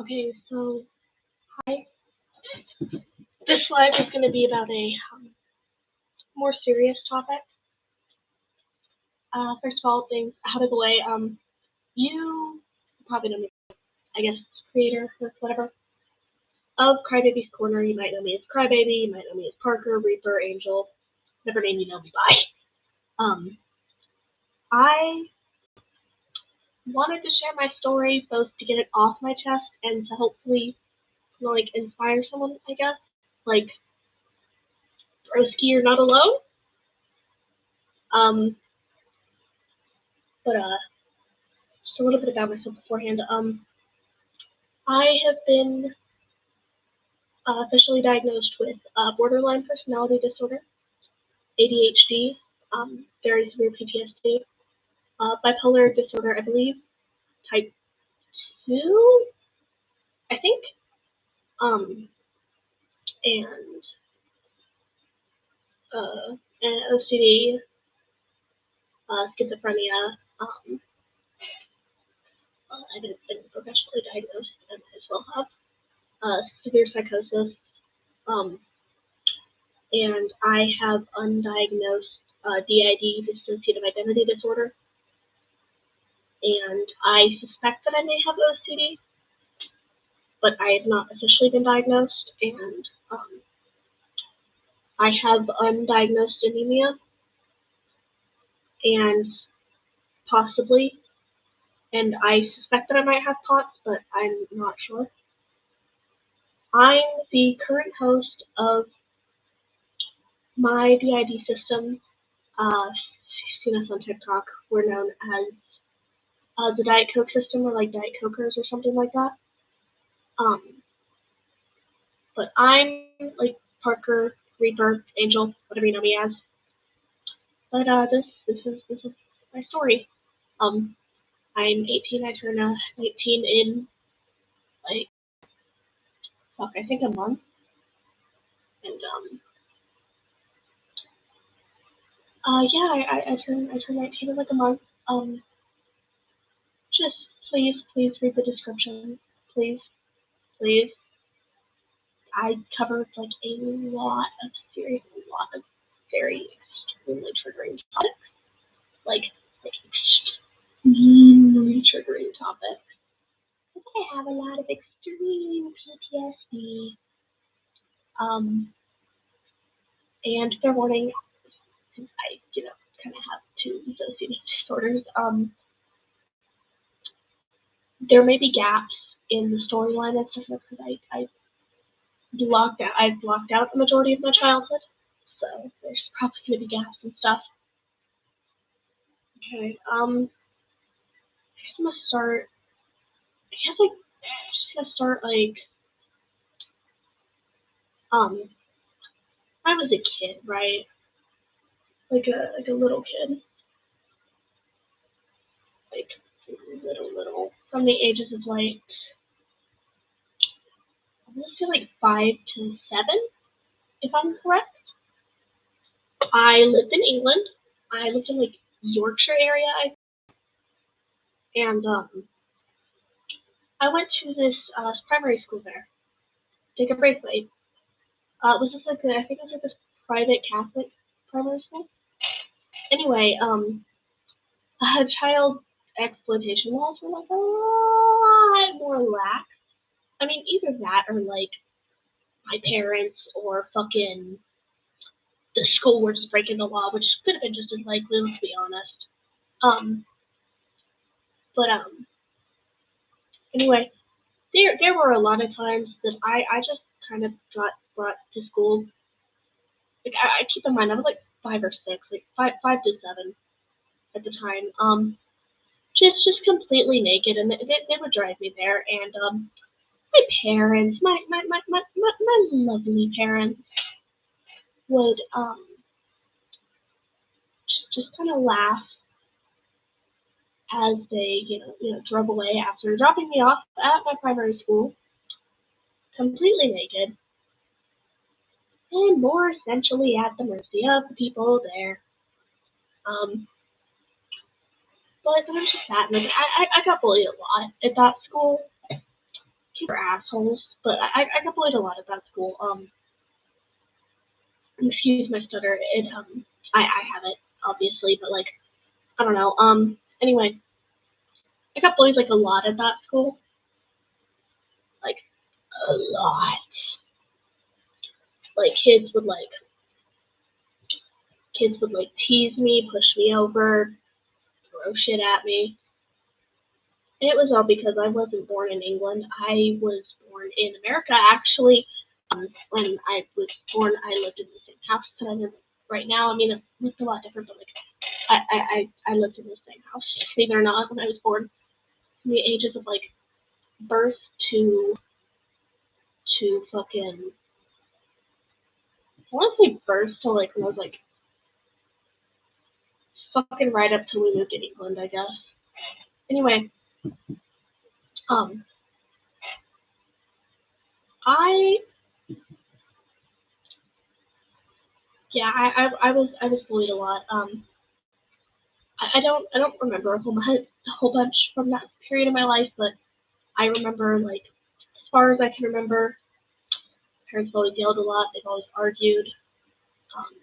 Okay, so hi. This slide is going to be about a more serious topic. First of all, things out of the way. You probably know me, I guess, creator or whatever of Crybaby's Corner. You might know me as Crybaby. You might know me as Parker, Reaper, Angel, whatever name you know me by. I wanted to share my story both to get it off my chest and to hopefully, inspire someone. I guess, like, broski, you're not alone. But just a little bit about myself beforehand. I have been officially diagnosed with borderline personality disorder, ADHD, very severe PTSD, bipolar disorder, I believe, type 2, I think, and OCD, schizophrenia. I haven't been professionally diagnosed, and I still have severe psychosis, and I have undiagnosed DID, dissociative identity disorder, and I suspect that I may have OCD, but I have not officially been diagnosed, and I have undiagnosed anemia, and possibly, and I suspect that I might have POTS, but I'm not sure. I'm the current host of my DID system. If you've seen us on TikTok, we're known as the Diet Coke system, or like Diet Cokers or something like that. But I'm like Parker, Reaper, Angel, whatever you know me as. But this is my story. I'm 18. I turn 19 in I think a month. And yeah, I turn 19 in like a month. Just please read the description. Please. I covered like a lot of very extremely triggering topics. Like extremely triggering topics. I have a lot of extreme PTSD. And fair warning, since I, kind of have two dissociative disorders, there may be gaps in the storyline and stuff because I've blocked out the majority of my childhood, so there's probably going to be gaps and stuff. Okay, I'm gonna start. I guess just gonna start I was a kid, right? Like a little kid, like little, from the ages of I'm gonna say 5 to 7, if I'm correct. I lived in England. I lived in Yorkshire area, and I went to this primary school there. Take a break, mate. It was just I think it was this private Catholic primary school. Anyway, child exploitation laws were a lot more lax. I mean, either that or my parents or fucking the school were just breaking the law, which could have been just as likely, let's be honest. But anyway, there were a lot of times that I just kind of got brought to school. I keep in mind I was 5 or 6, 5 to 7 at the time. Just completely naked, and they would drive me there, and my parents, my lovely parents, would just kind of laugh as they drove away after dropping me off at my primary school, completely naked, and more essentially at the mercy of the people there. But I'm just sad. I got bullied a lot at that school. People are assholes, but I got bullied a lot at that school. Excuse my stutter. I have it obviously, but like I don't know. Anyway, I got bullied like a lot at that school, like a lot. Like kids would like tease me, push me over, throw shit at me. And it was all because I wasn't born in England. I was born in America, actually. When I was born, I lived in the same house that I live right now. I mean, it looked a lot different, but like, I lived in the same house, believe it or not, when I was born. From the ages of like birth to fucking, I want to say birth to like when I was like fucking right up till we moved to England, I guess. Anyway, I yeah, I was bullied a lot. I don't remember a whole bunch from that period of my life, but I remember like as far as I can remember, parents always yelled a lot. They've always argued. Um,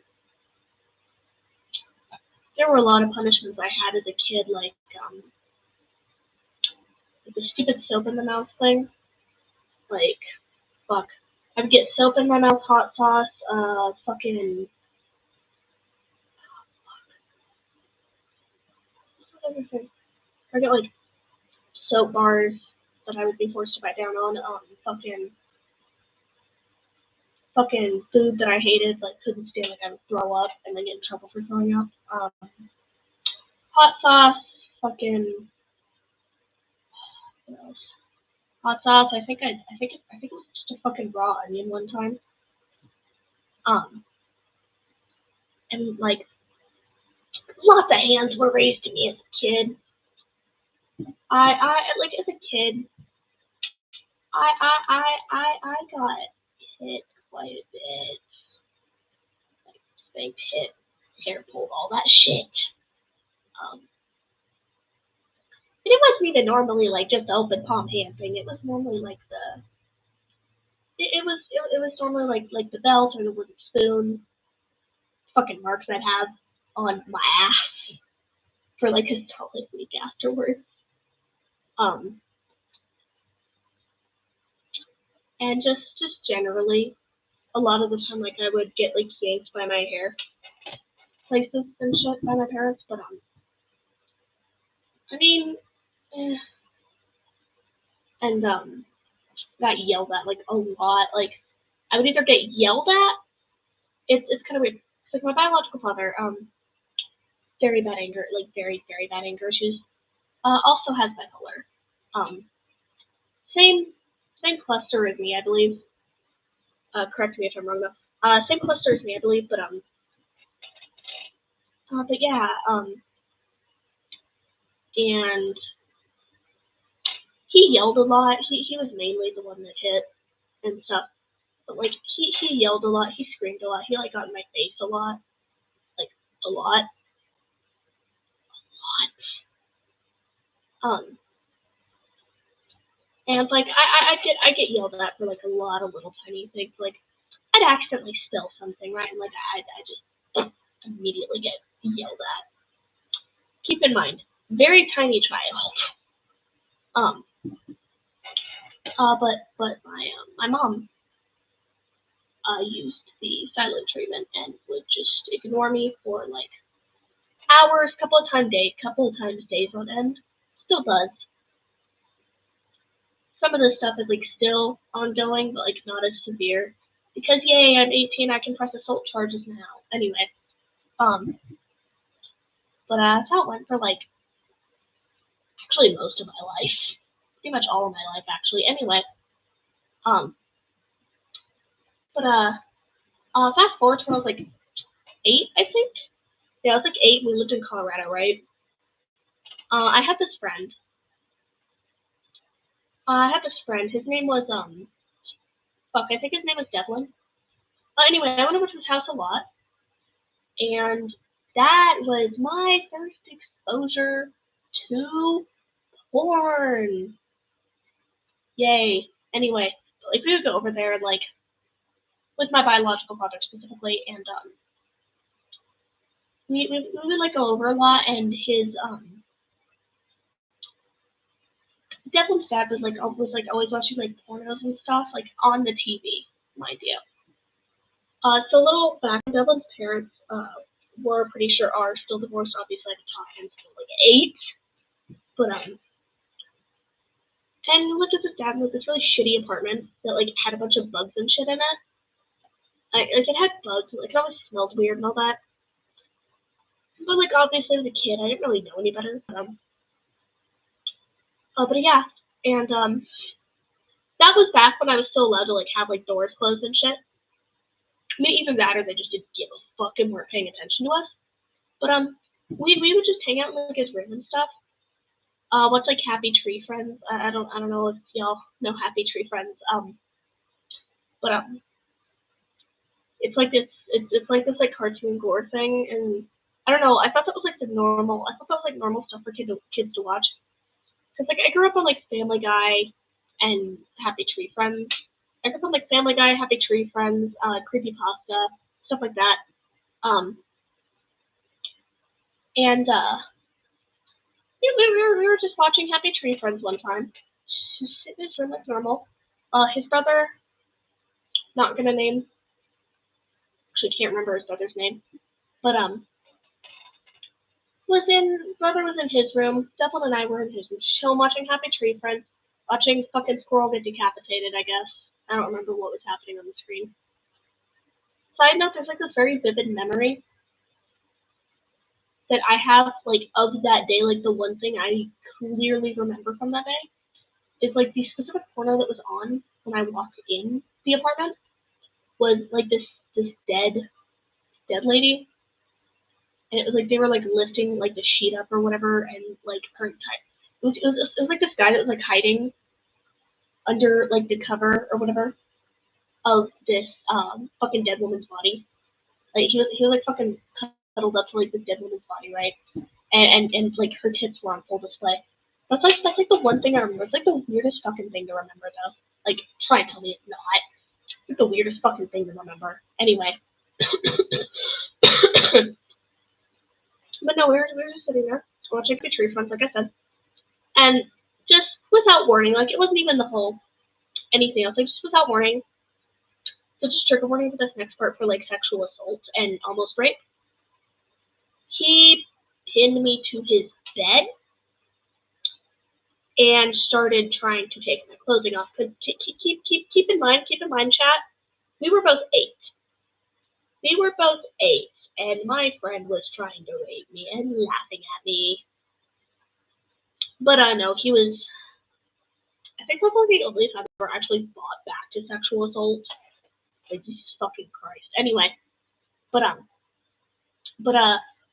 there were a lot of punishments I had as a kid, like the stupid soap in the mouth thing. Like fuck, I would get soap in my mouth, hot sauce, fucking. What other thing? I get like soap bars that I would be forced to bite down on. Fucking food that I hated, like couldn't stand, like I would throw up and then get in trouble for throwing up. Hot sauce, fucking what else? Hot sauce. I think it was just a fucking raw onion one time. And like lots of hands were raised to me as a kid. I like as a kid, I got hit quite a bit. Like spanked, hit, hair pulled, all that shit. Um, and it wasn't even normally like just the open palm hand thing. It was normally like it was normally like the belt or the wooden spoon. Fucking marks I'd have on my ass for like a solid week afterwards. And just generally, a lot of the time, like I would get like yanked by my hair places and shit by my parents, but I mean, eh. And got yelled at like a lot. Like I would either get yelled at. It's kind of weird. It's like my biological father, very bad anger, like very bad anger issues. Also has bipolar. Um, same cluster as me, I believe. Correct me if I'm wrong though. Same cluster as me, I believe, but yeah, and he yelled a lot. He was mainly the one that hit and stuff. But like he yelled a lot, he screamed a lot, he like got in my face a lot. Like a lot. Um and like I get yelled at for like a lot of little tiny things. Like I'd accidentally spill something, right? And like I just like, immediately get yelled at. Keep in mind, very tiny child. Um but my mom used the silent treatment and would just ignore me for like hours, couple of times days on end. Still does. Some of the stuff is like still ongoing, but like not as severe. Because yay, I'm 18, I can press assault charges now. Anyway, but that's how it went for like actually most of my life, pretty much all of my life actually. Anyway, but fast forward to when I was like 8, I think. Yeah, I was like 8. We lived in Colorado, right? I had this friend. His name was I think his name was Devlin. Anyway, I went over to his house a lot, and that was my first exposure to porn. Yay. Anyway, like we would go over there, like with my biological father specifically, and we would like go over a lot, and his Devlin's dad was like always watching like pornos and stuff like on the TV, mind you. So a little back, Devlin's parents were pretty sure are still divorced, obviously at the time, still like 8, but and lived with his dad in this really shitty apartment that like had a bunch of bugs and shit in it. Like it had bugs, like it always smelled weird and all that. But like obviously as a kid, I didn't really know any better. But yeah, and that was back when I was still allowed to like have like doors closed and shit. I mean, even that, or they just didn't give a fuck and weren't paying attention to us. But we would just hang out in like his room and stuff. What's like Happy Tree Friends? I don't know if y'all know Happy Tree Friends. But it's like this like cartoon gore thing, and I don't know. I thought that was like normal stuff for kids to watch. Cause like I grew up on like Family Guy and Happy Tree Friends. I grew up on like Family Guy, Happy Tree Friends, Creepypasta, stuff like that. And we were just watching Happy Tree Friends one time. Just sitting in his room like normal. His brother, not gonna name. Actually, can't remember his brother's name. But brother was in his room. Devlin and I were in his room, chilling, watching Happy Tree Friends, watching fucking squirrel get decapitated. I guess I don't remember what was happening on the screen. Side note: there's like this very vivid memory that I have like of that day. Like the one thing I clearly remember from that day is like the specific porno that was on when I walked in the apartment was like this dead lady. And it was like they were like lifting like the sheet up or whatever, and like her type. It was like this guy that was like hiding under like the cover or whatever of this fucking dead woman's body. Like he was like fucking cuddled up to like this dead woman's body, right? And like her tits were on full display. That's like the one thing I remember. It's like the weirdest fucking thing to remember though. Like try and tell me it's not. It's like the weirdest fucking thing to remember. Anyway. But no, we were just sitting there watching the tree fronts, like I said, and just without warning, like it wasn't even the whole anything else, like just without warning. So just trigger warning for this next part for like sexual assault and almost rape. He pinned me to his bed and started trying to take my clothing off. Cause keep in mind, chat. We were both 8. And my friend was trying to rape me and laughing at me. But no, he was. I think that's like the only time I ever actually fought back to sexual assault. Like Jesus fucking Christ. Anyway, but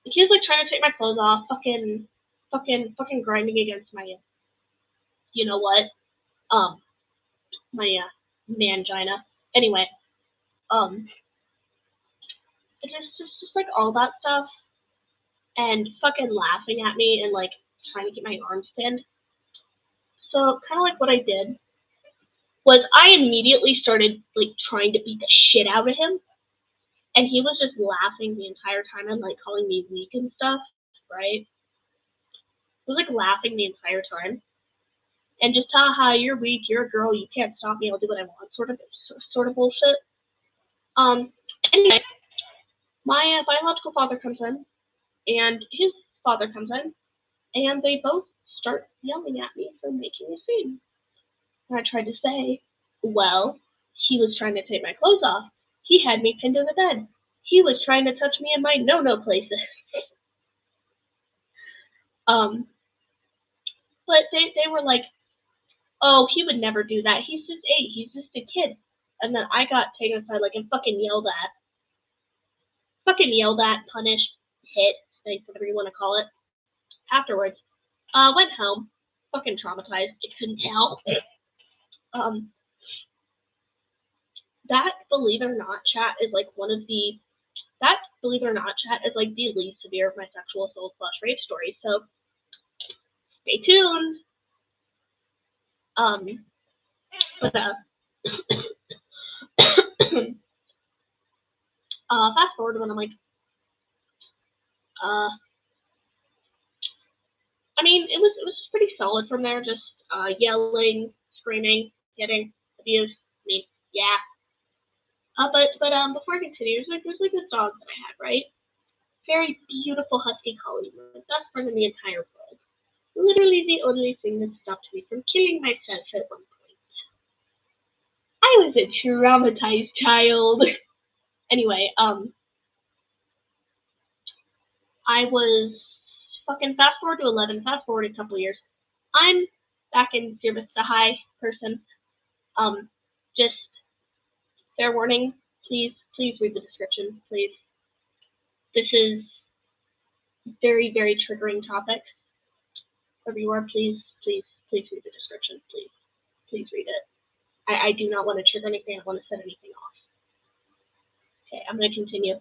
he was like trying to take my clothes off, fucking grinding against my, you know what, my mangina. Anyway, just like all that stuff, and fucking laughing at me and like trying to get my arms pinned. So kind of like what I did was I immediately started like trying to beat the shit out of him, and he was just laughing the entire time and like calling me weak and stuff, right? He was like laughing the entire time, and just haha, you're weak, you're a girl, you can't stop me, I'll do what I want, sort of bullshit. Anyway, my biological father comes in, and his father comes in, and they both start yelling at me for making a scene. And I tried to say, well, he was trying to take my clothes off. He had me pinned to the bed. He was trying to touch me in my no-no places. But they were like, oh, he would never do that. He's just 8. He's just a kid. And then I got taken aside like and fucking yelled at, punished, hit, whatever you want to call it. Afterwards, went home, fucking traumatized. You couldn't tell. That, believe it or not, chat is like the least severe of my sexual assault / rape stories. So stay tuned. But fast forward when I'm like, I mean, it was pretty solid from there. Just yelling, screaming, hitting, abuse. I mean, yeah. But before I continue, there's like this dog that I had, right? Very beautiful husky collie, my best friend in the entire world. Literally the only thing that stopped me from killing myself at one point. I was a traumatized child. Anyway, I was fucking fast forward to 11, fast forward a couple years. I'm back in Sierra Vista High person. Just fair warning, please read the description, please. This is very, very triggering topic. Wherever you are, please read the description, please read it. I do not want to trigger anything. I want to set anything off. Okay, I'm going to continue.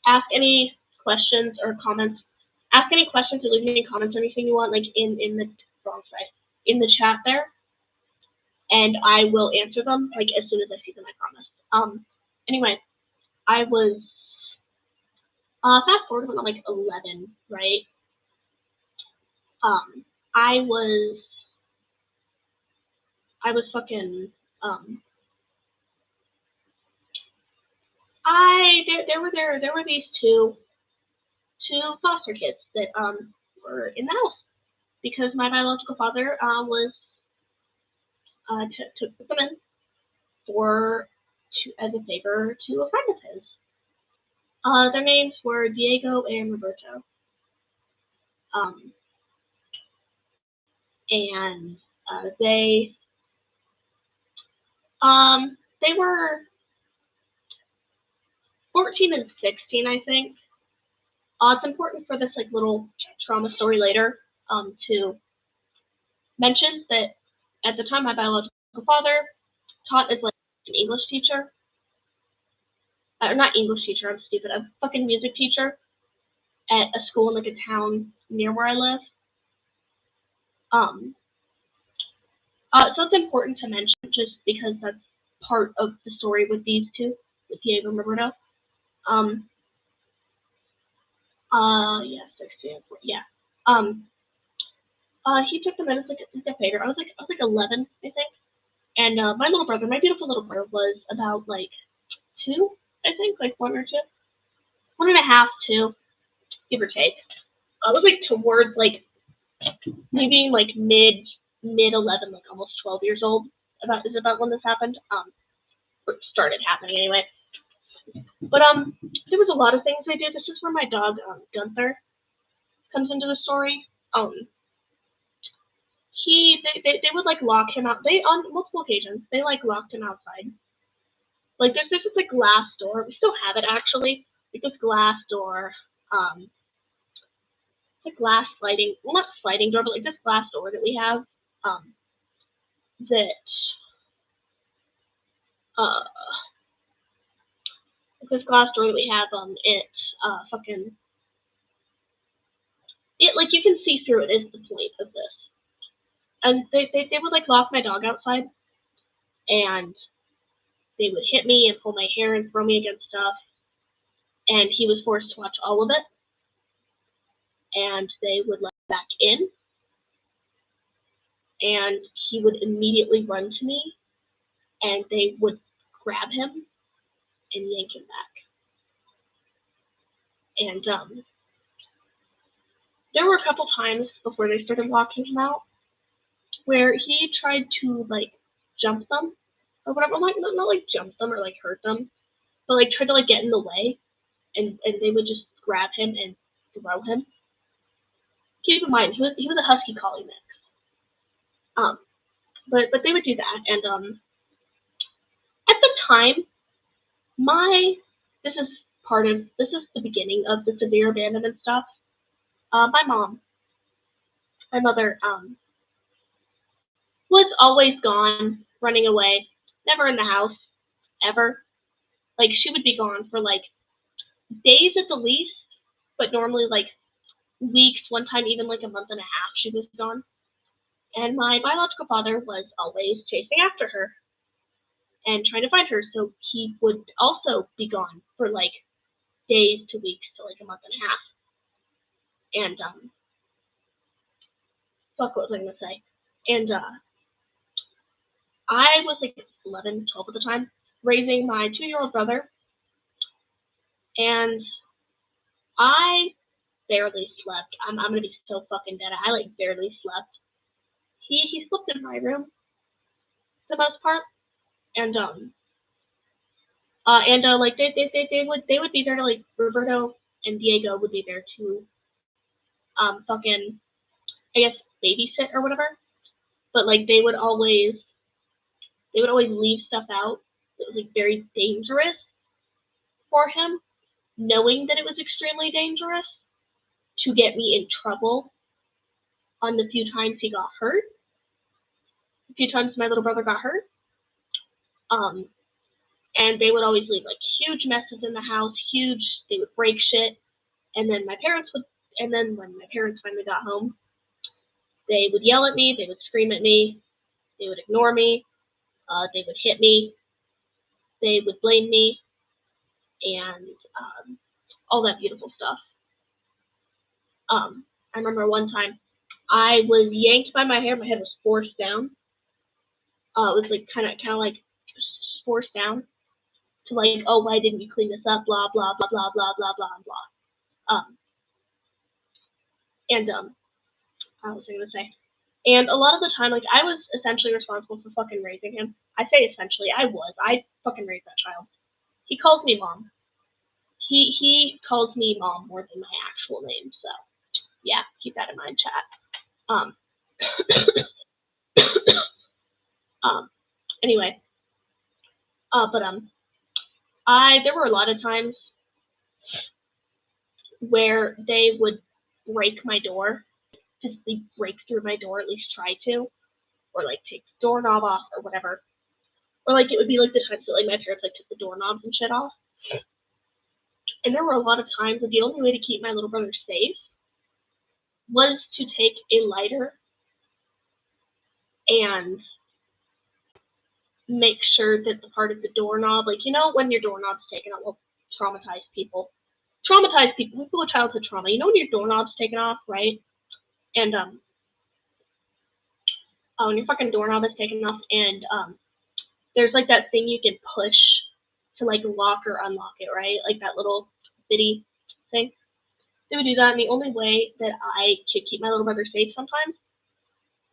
Ask any questions or comments. Ask any questions or leave any comments or anything you want, like in the wrong side, in the chat there, and I will answer them like as soon as I see them. I promise. Anyway, I was fast forward when I'm like 11, right? I was fucking there were these two foster kids that were in the house because my biological father was took them in as a favor to a friend of his. Their names were Diego and Roberto. And they were 14 and 16, I think. It's important for this like little trauma story later to mention that at the time my biological father taught as like an English teacher. Or not English teacher, I'm stupid. A fucking music teacher at a school in like a town near where I live. So it's important to mention just because that's part of the story with these two, with Diego and Roberto. Yeah, 16, yeah. He took them in as like a favor. I was like 11, I think. And my little brother, my beautiful little brother, was about like 2, I think, like 1 or 2, 1.5, 2, give or take. I was like towards like maybe like mid 11, like almost 12 years old. Is about when this happened. Or started happening anyway. But there was a lot of things they did. This is where my dog Gunther comes into the story. They would like lock him out. They on multiple occasions they like locked him outside. Like there's this like glass door. We still have it actually. Like this glass door. It's a glass sliding, well not sliding door, but like this glass door that we have. That this glass door that we have. It like you can see through it is the point of this. And they would like lock my dog outside, and they would hit me and pull my hair and throw me against stuff, and he was forced to watch all of it. And they would let him back in, and he would immediately run to me, and they would grab him and yank him back. And there were a couple times before they started locking him out where he tried to like jump them or whatever, like not like jump them or like hurt them, but like tried to like get in the way, and they would just grab him and throw him. Keep in mind, he was a husky collie mix. But they would do that, and at the time, this is the beginning of the severe abandonment stuff. My mother, was always gone, running away, never in the house, ever. Like she would be gone for like days at the least, but normally like weeks, one time even like a month and a half she was gone. And my biological father was always chasing after her and trying to find her, so he would also be gone for like days to weeks to like a month and a half. And fuck, what was I gonna say? And I was like 11, 12 at the time, raising my 2-year-old brother, and I barely slept. I'm gonna be so fucking dead. I like barely slept. He slept in my room for the most part, and like they would be there to like Roberto and Diego would be there to fucking I guess babysit or whatever. But like they would always leave stuff out that was like very dangerous for him, knowing that it was extremely dangerous, to get me in trouble on the few times he got hurt. A few times my little brother got hurt. And they would always leave like huge messes in the house, they would break shit. And then when my parents finally got home, they would yell at me, they would scream at me, they would ignore me, they would hit me, they would blame me, and all that beautiful stuff. I remember one time I was yanked by my hair, my head was forced down. It was like kind of like forced down to like, oh, why didn't you clean this up? Blah blah blah blah blah blah blah blah. What was I gonna say? And a lot of the time, like I was essentially responsible for fucking raising him. I say essentially, I fucking raised that child. He calls me mom. He calls me mom more than my actual name. So yeah, keep that in mind, chat. Anyway, there were a lot of times where they would break my door, physically break through my door, at least try to, or like take the doorknob off or whatever. Or like it would be like the times that like my parents like took the doorknobs and shit off. And there were a lot of times that the only way to keep my little brother safe was to take a lighter and make sure that the part of the doorknob, like, you know, when your doorknob's taken off, well, traumatized people with childhood trauma, you know when your doorknob's taken off, right? And when your fucking doorknob is taken off, and there's like that thing you can push to like lock or unlock it, right? Like that little bitty thing. They would do that, and the only way that I could keep my little brother safe sometimes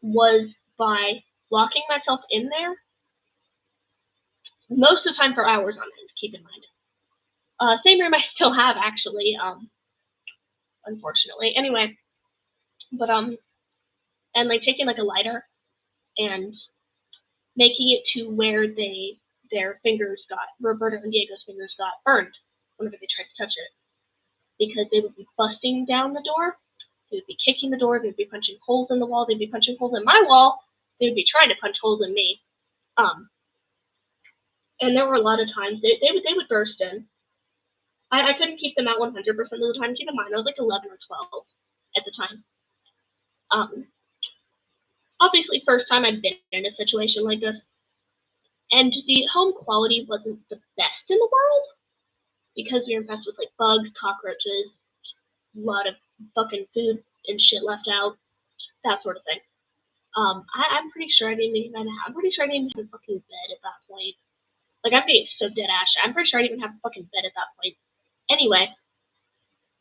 was by locking myself in there, most of the time for hours on end, keep in mind. Same room I still have, actually, unfortunately. Anyway, but, and like taking like a lighter and making it to where their fingers Roberto and Diego's fingers got burned whenever they tried to touch it. Because they would be busting down the door, they would be kicking the door, they would be punching holes in the wall, they'd be punching holes in my wall, they would be trying to punch holes in me. And there were a lot of times they would burst in. I couldn't keep them out 100% of the time. Keep in mind, I was like 11 or 12 at the time. Obviously, first time I'd been in a situation like this, and the home quality wasn't the best in the world because we were infested with like bugs, cockroaches, a lot of fucking food and shit left out, that sort of thing. I'm pretty sure I didn't even have a fucking bed at that point. Like, I'm being so dead ass. I'm pretty sure I didn't even have a fucking bed at that point. Anyway,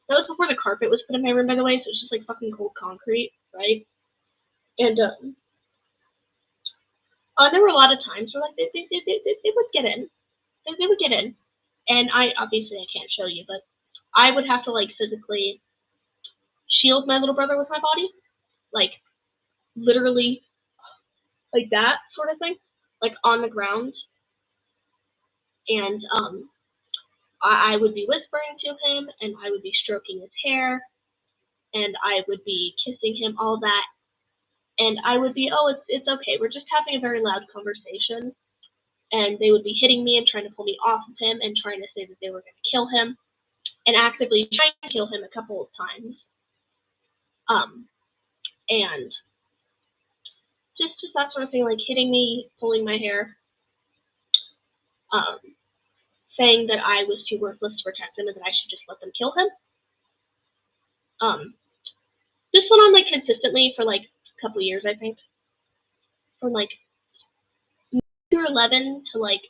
that was before the carpet was put in my room, by the way, so it's just like fucking cold concrete, right? And there were a lot of times where like they would get in. They would get in. And I can't show you, but I would have to like physically shield my little brother with my body. Like literally like that sort of thing. Like on the ground. And I would be whispering to him, and I would be stroking his hair, and I would be kissing him, all that. And I would be, oh, it's okay. We're just having a very loud conversation. And they would be hitting me and trying to pull me off of him and trying to say that they were going to kill him, and actively trying to kill him a couple of times. And just that sort of thing, like hitting me, pulling my hair, saying that I was too worthless to protect him and that I should just let them kill him. This went on like consistently for like a couple years, I think. From like through 11 to like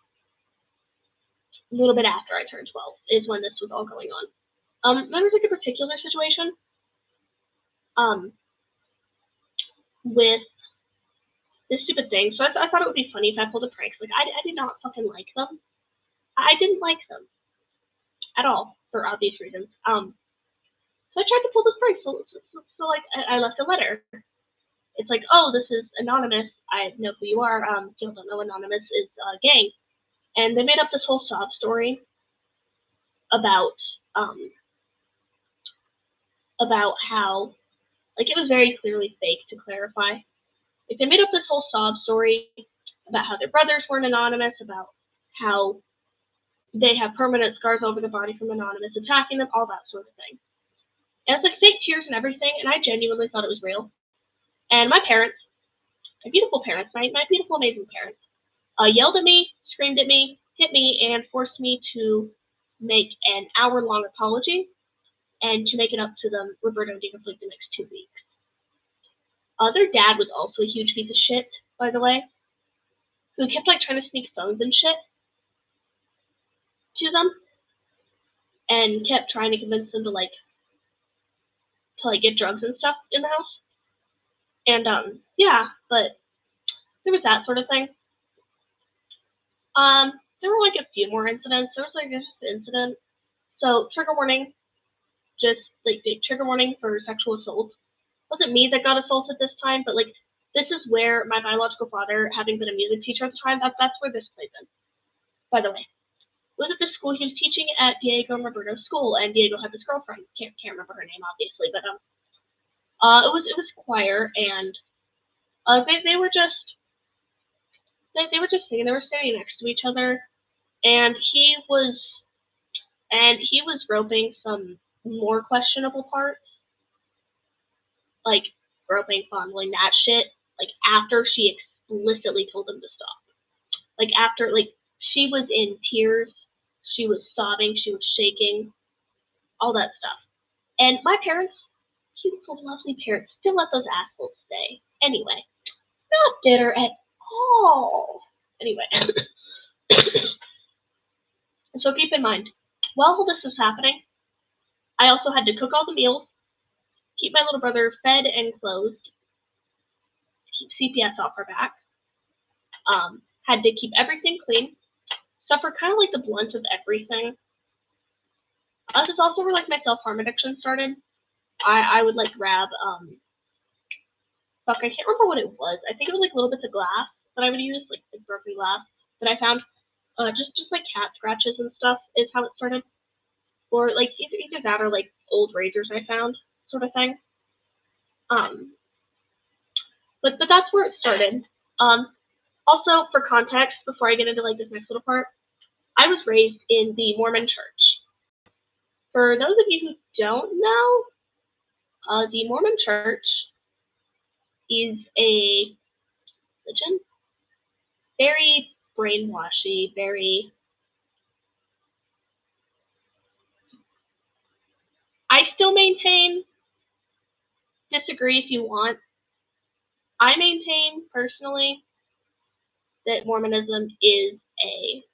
a little bit after I turned 12 is when this was all going on. There was like a particular situation with this stupid thing. So I thought it would be funny if I pulled a prank. Like I did not fucking like them. I didn't like them at all for obvious reasons. So I tried to pull this prank. So like I left a letter. It's like, oh, this is anonymous. I know who you are. If you don't know, anonymous is a gang, and they made up this whole sob story about how, like, it was very clearly fake. To clarify, like, they made up this whole sob story about how their brothers weren't anonymous, about how they have permanent scars over their body from anonymous attacking them, all that sort of thing. And it's like fake tears and everything, and I genuinely thought it was real. And my parents, my beautiful parents, my beautiful, amazing parents, yelled at me, screamed at me, hit me, and forced me to make an hour-long apology and to make it up to them, Roberto and Jacob, for like the next 2 weeks. Their dad was also a huge piece of shit, by the way, who kept like trying to sneak phones and shit to them, and kept trying to convince them to get drugs and stuff in the house. And yeah, but there was that sort of thing. There were like a few more incidents. There was like this incident. So trigger warning, just like the trigger warning for sexual assault. It wasn't me that got assaulted this time, but like this is where my biological father, having been a music teacher at the time, that's where this plays in. By the way, it was at the school. He was teaching at Diego and Roberto's school, and Diego had this girlfriend. Can't remember her name obviously, but it was choir, and they were just singing. They were standing next to each other, and he was roping some more questionable parts, like groping, fondling, that shit, like after she explicitly told him to stop. Like after, like, she was in tears, she was sobbing, she was shaking, all that stuff. And my parents, beautiful, lovely parents, still let those assholes stay. Anyway, not bitter at all. Anyway, so keep in mind, while this was happening, I also had to cook all the meals, keep my little brother fed and clothed, keep CPS off her back, had to keep everything clean, suffer kind of like the blunt of everything. This is also where like my self-harm addiction started. I would like grab, I can't remember what it was. I think it was like little bits of glass that I would use, like broken glass that I found. Just like cat scratches and stuff is how it started. Or like either that or like old razors I found, sort of thing. But that's where it started. Also for context, before I get into like this next little part, I was raised in the Mormon Church. For those of you who don't know, the Mormon Church is a religion, very brainwashy, very. I still maintain, disagree if you want, I maintain personally that Mormonism is a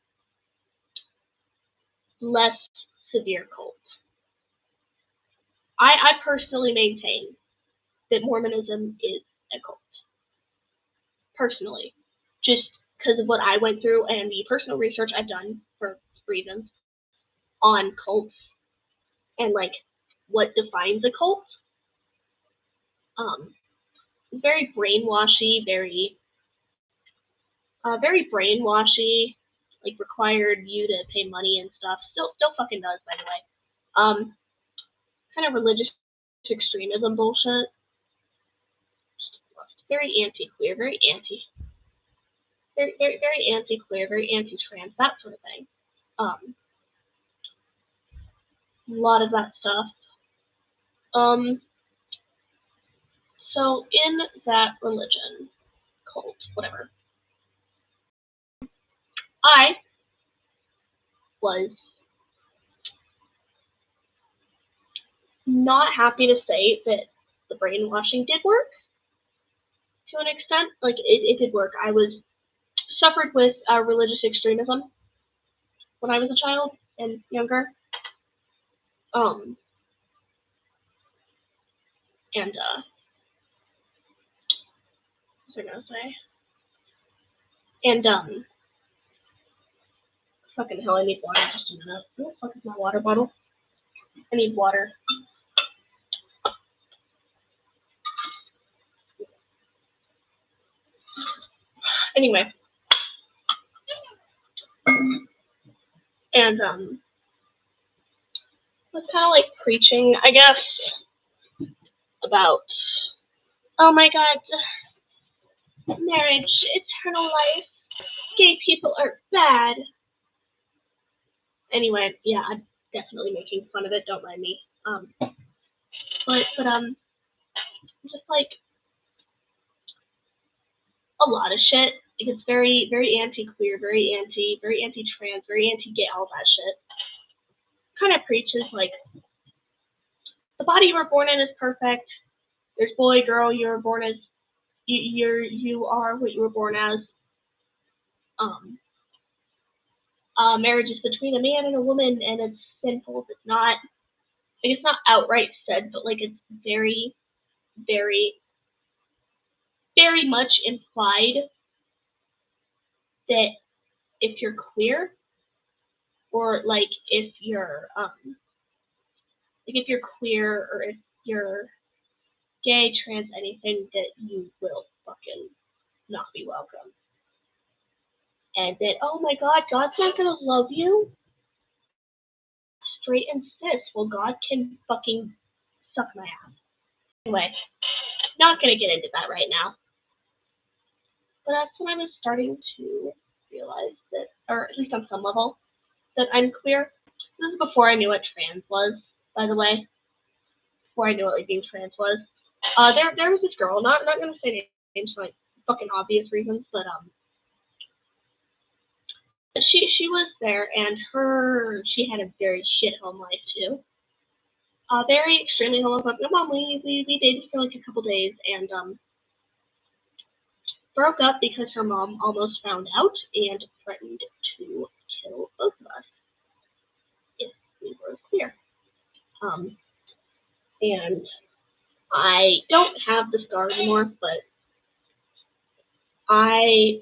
less severe cult. I personally maintain that Mormonism is a cult. Personally. Just because of what I went through and the personal research I've done for reasons on cults and like what defines a cult. Very brainwashy, very brainwashy, like required you to pay money and stuff. Still fucking does, by the way. Kind of religious extremism bullshit. Very anti-queer, very anti-queer, very anti-trans, that sort of thing. A lot of that stuff. So in that religion cult, whatever. I was not happy to say that the brainwashing did work to an extent. Like, it did work. I suffered with religious extremism when I was a child and younger. And what was I gonna say? And fucking hell, I need water. Just a minute. Where the fuck is my water bottle? I need water. Anyway. And was kind of like preaching, I guess, about, oh my god, marriage, eternal life, gay people are bad. Anyway, yeah, I'm definitely making fun of it, don't mind me. But just like a lot of shit. Like, it's very, very anti-queer, very anti-trans, very anti-gay, all that shit. Kind of preaches like the body you were born in is perfect. There's boy, girl, you were born as you are what you were born as. Marriage is between a man and a woman, and it's sinful. It's not, like, it's not outright said, but like it's very, very, very much implied that if you're queer, or like if you're queer, or if you're gay, trans, anything, that you will fucking not be welcome. And that, oh my god, God's not gonna love you? Straight and cis. Well, God can fucking suck my ass. Anyway, not gonna get into that right now. But that's when I was starting to realize that, or at least on some level, that I'm queer. This is before I knew what trans was, by the way. Before I knew what like being trans was. There was this girl, not gonna say names for like fucking obvious reasons, but she was there, and she had a very shit home life too. Very extremely homophobic. My mom, we dated for like a couple days, and broke up because her mom almost found out and threatened to kill both of us if we were queer. And I don't have the scar anymore, but I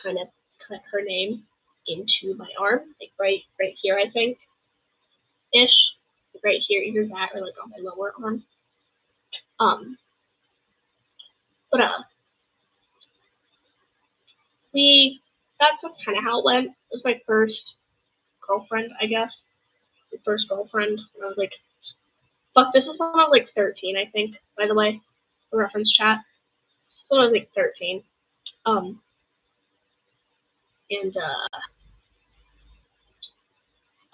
kind of cut her name into my arm, like right here, I think, ish, like right here, either that or like on my lower arm. But that's kind of how it went. It was my first girlfriend, I guess. My first girlfriend when I was like, fuck, this was when I was like 13, I think, by the way, the reference chat. When I was like 13. And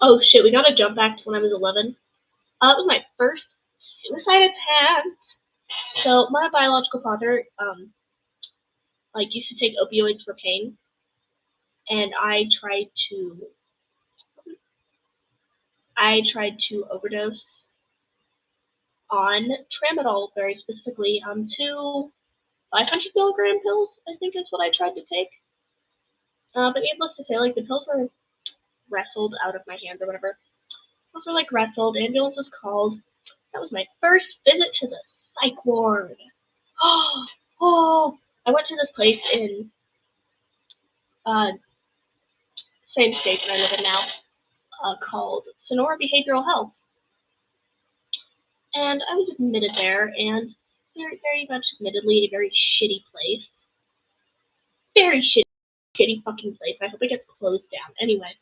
oh shit, we gotta jump back to when I was 11. It was my first suicide attempt. So my biological father, like, used to take opioids for pain, and I tried to overdose on tramadol, very specifically, 2 500 milligram pills, I think is what I tried to take. But needless to say, like, the pills were wrestled out of my hands or whatever. Pills were like wrestled, ambulance was called. That was my first visit to the psych ward. Oh, I went to this place in same state that I live in now, called Sonora Behavioral Health. And I was admitted there, and very, very much admittedly a very shitty place. Very shitty fucking place. I hope it gets closed down. Anyway.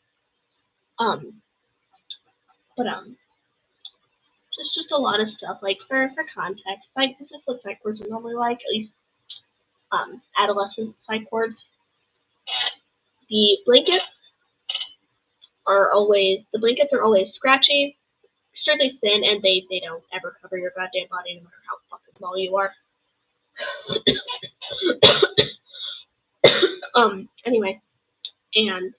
Just a lot of stuff, like, for context, like, this is what psych wards are normally like, at least, adolescent psych wards. The blankets are always scratchy, extremely thin, and they don't ever cover your goddamn body, no matter how fucking small you are. Anyway, and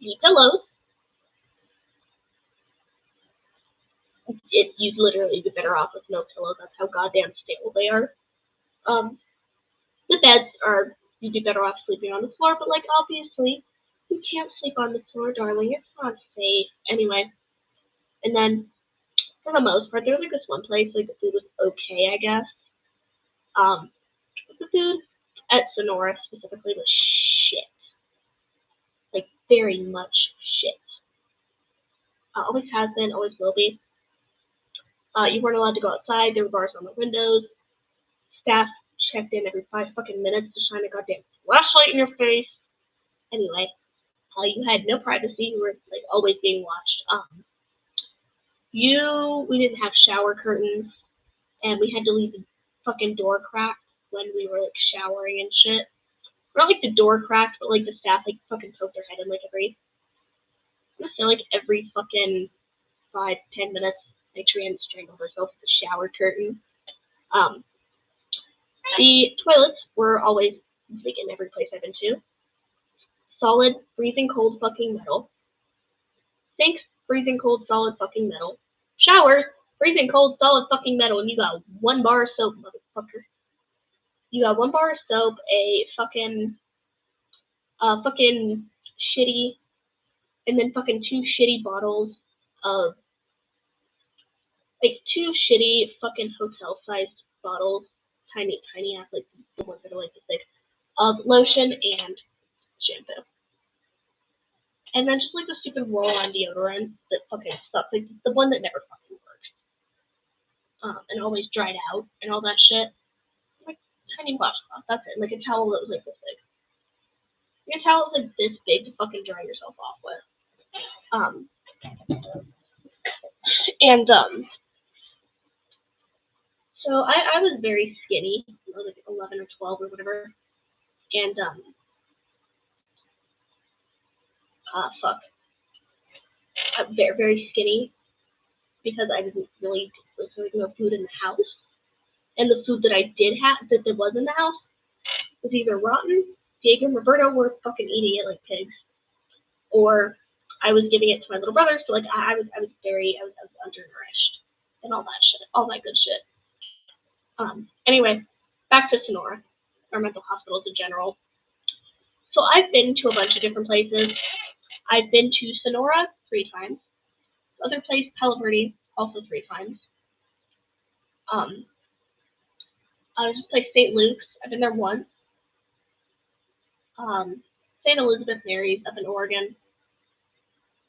the pillows, you'd literally be better off with no pillows. That's how goddamn stable they are. The beds are, you'd be better off sleeping on the floor, but like obviously you can't sleep on the floor, darling. It's not safe. Anyway, and then for the most part, there was like this one place, like the food was okay, I guess. But the food at Sonora specifically was shit. Like very much shit. Always has been, always will be. You weren't allowed to go outside. There were bars on the windows. Staff checked in every 5 fucking minutes to shine a goddamn flashlight in your face. Anyway, you had no privacy. You were like always being watched. We didn't have shower curtains, and we had to leave the fucking door cracked when we were like showering and shit. Not like the door cracked, but like the staff like fucking poked their head in like every fucking 5-10 minutes. Like Trian strangled herself with the shower curtain. The toilets were always like in every place I've been to. Solid, freezing cold fucking metal. Sinks, freezing cold, solid fucking metal. Showers, freezing cold, solid fucking metal, and you got 1 bar of soap, motherfucker. You got 1 bar of soap, a fucking shitty, and then fucking 2 shitty bottles of, like 2 shitty fucking hotel-sized bottles, tiny ass, like the ones that are like this big, of lotion and shampoo. And then just like the stupid roll-on deodorant that fucking sucks, like the one that never fucking worked. And always dried out and all that shit. Like tiny washcloth, that's it. And, like a towel that was like this big. Like a towel was like this big to fucking dry yourself off with. So I was very skinny. I was like 11 or 12 or whatever. And very, very skinny because I didn't really, there was no food in the house. And the food that I did have, that there was in the house, was either rotten, Diego and Roberto were fucking eating it like pigs, or I was giving it to my little brother, so like I was undernourished and all that shit, all that good shit. Anyway, back to Sonora, or mental hospitals in general. So I've been to a bunch of different places. I've been to Sonora 3 times. The other place, Palo Verde, also 3 times. There's this place, St. Luke's. I've been there once. St. Elizabeth Mary's up in Oregon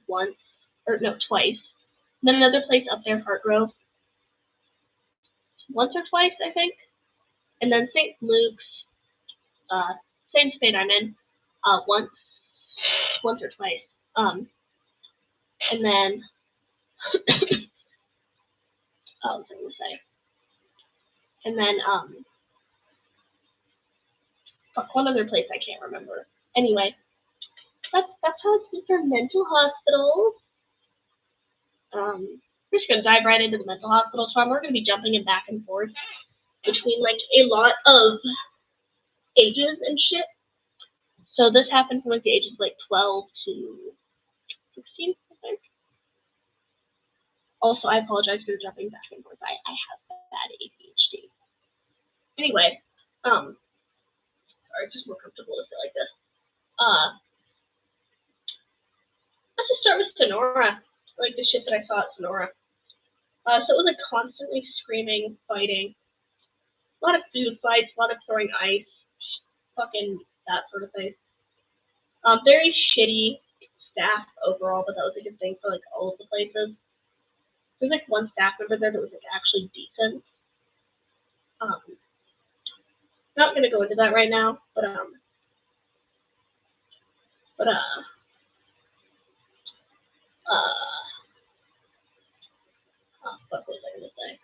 once, or no, twice. And then another place up there, Hartgrove, once or twice, I think. And then St. Luke's, same state I'm in, once or twice. And then, what was I going to say? And then, one other place I can't remember. Anyway, that's how it's been for mental hospitals. We're just gonna dive right into the mental hospital trauma. We're gonna be jumping in back and forth between like a lot of ages and shit. So this happened from like the ages of like 12 to 16, I think. Also, I apologize for jumping back and forth. I have bad ADHD. Anyway, sorry, it's just more comfortable to sit like this. Let's just start with Sonora, like the shit that I saw at Sonora. So it was like constantly screaming, fighting, a lot of food fights, a lot of throwing ice, fucking that sort of thing. Very shitty staff overall, but that was like a thing for like all of the places. There's like one staff member there that was like actually decent. Not gonna go into that right now, but what was I gonna say?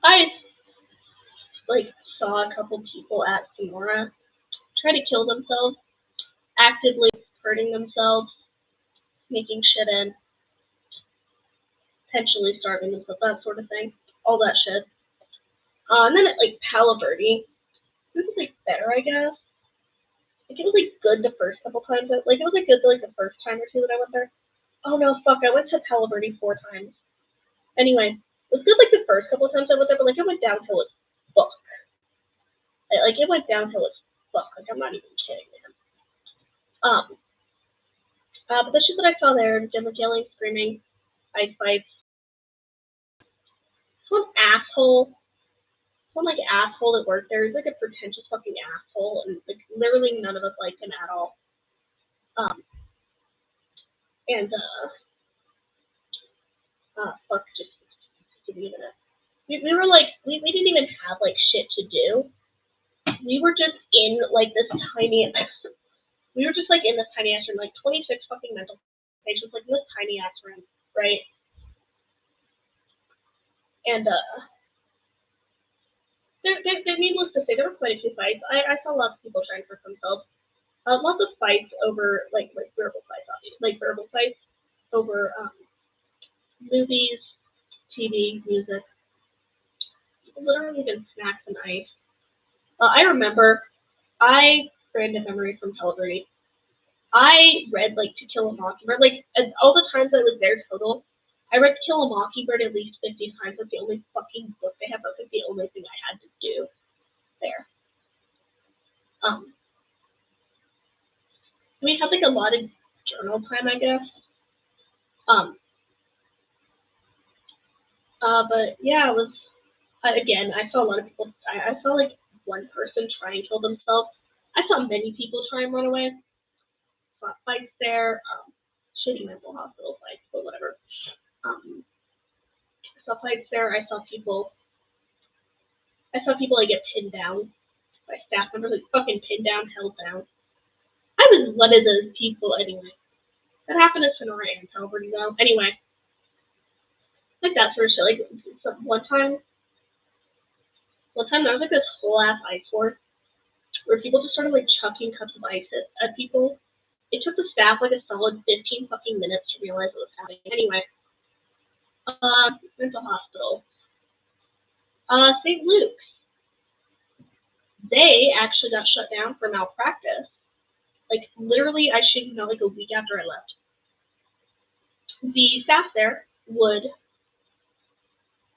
I like saw a couple people at Sonora try to kill themselves, actively hurting themselves, sneaking shit in. potentially starving themselves, that sort of thing, all that shit. And then at like Palo Verde, it was like better, I guess. Like it was like good the first couple times. Like it was like good like the first time or two that I went there. Oh no, fuck! I went to Palo Verde 4 times. Anyway, it was good like the first couple times I went there, but like it went downhill as fuck. Like it went downhill as fuck. Like I'm not even kidding, man. But the shit that I saw there, again, like yelling, screaming, ice fights. One asshole that worked there. He's like a pretentious fucking asshole, and like literally none of us liked him at all. Fuck, just give me a minute. We were like, we didn't even have like shit to do. We were just in like this tiny, we were just like in this tiny ass room, like 26 fucking mental patients, like in this tiny ass room, right? And needless to say, there were quite a few fights. I saw lots of people trying to hurt themselves. Lots of fights over like verbal fights, obviously, like verbal fights over movies, TV, music, literally even snacks and ice. I remember, random memory from Calgary. I read like To Kill a Mockingbird, like all the times I was there total. I read To Kill a Mockingbird at least 50 times. That's the only fucking book they have. That's like the only thing I had to do there. We had like a lot of journal time, I guess. But yeah, it was again. I saw a lot of people. I saw like one person try and kill themselves. I saw many people try and run away. Saw fights there. Shitty mental hospital fights, but whatever. I saw fights there. I saw people like get pinned down by staff members, like fucking pinned down, held down. I was one of those people anyway. That happened to Sonora and Calvary though. Anyway, like that sort of shit. Like one time there was like this whole ass ice war where people just started like chucking cups of ice at people. It took the staff like a solid 15 fucking minutes to realize what was happening. Anyway, mental hospital. St. Luke's. They actually got shut down for malpractice. Like literally, I shouldn't know, like a week after I left. The staff there would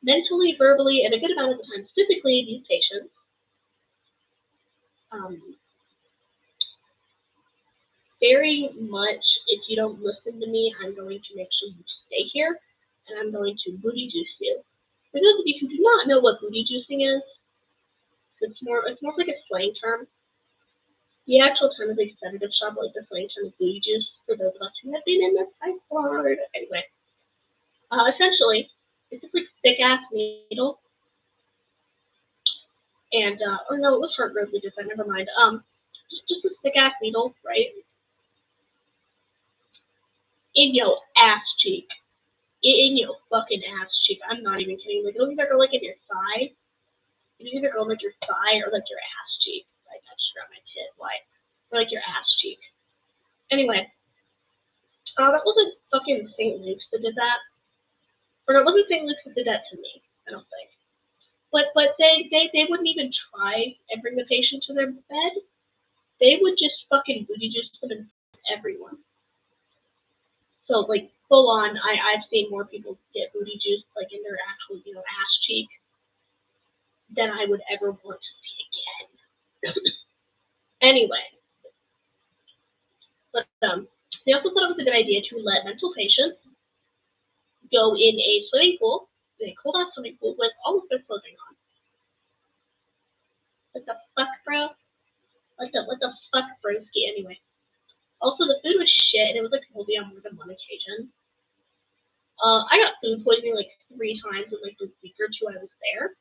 mentally, verbally, and a good amount of the time physically abuse patients. Very much, if you don't listen to me, I'm going to make sure you stay here, and I'm going to booty juice you. For those of you who do not know what booty juicing is, it's more like a slang term. The actual term is like sedative shot, but like the slang term is booty juice for those of us who have been in the psych ward. Anyway, essentially, it's just like thick ass needle, and or no, it was short rosely just never mind. Just a thick ass needle, right? In your ass cheek. In your fucking ass cheek. I'm not even kidding. Like it'll either go like in your thigh. It'll either go like your thigh or like your ass cheek. Like I just grabbed my tit. Why? Or like your ass cheek. Anyway. That wasn't fucking St. Luke's that did that. Or no, it wasn't St. Luke's that did that to me, I don't think. But they wouldn't even try and bring the patient to their bed. They would just fucking booty juice them and everyone. So like full on, I've seen more people get booty juice like in their actual, ass cheek than I would ever want to see again. Anyway. But they also thought it was a good idea to let mental patients go in a swimming pool, in a cold ass swimming pool with all of their clothing on. What the fuck, bro? What the fuck, broski? Anyway. Also, the food was shit, and it was like moldy on more than one occasion. I got food poisoning like 3 times in like the week or 2 I was there.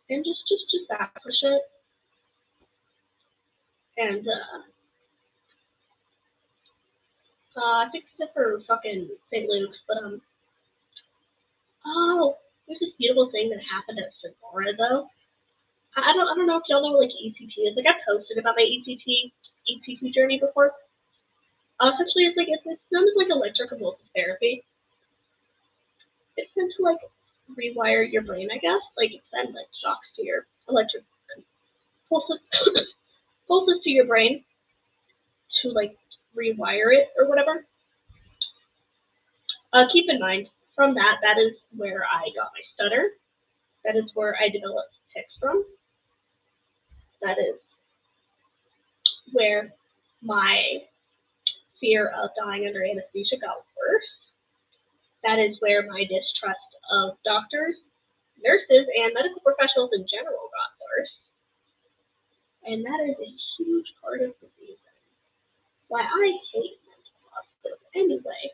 And just that for shit. And I think except for fucking St. Luke's, but there's this beautiful thing that happened at Sonora though. I don't know if y'all know what like ECT is. Like I posted about my ECT journey before. Essentially, it's known as like electroconvulsive therapy. It's meant to like rewire your brain, I guess. Like it sends like shocks to your electric pulses, pulses to your brain to like rewire it or whatever. Keep in mind, from that is where I got my stutter. That is where I developed tics from. That is where my fear of dying under anesthesia got worse. That is where my distrust of doctors, nurses, and medical professionals in general got worse. And that is a huge part of the reason why I hate mental hospitals anyway.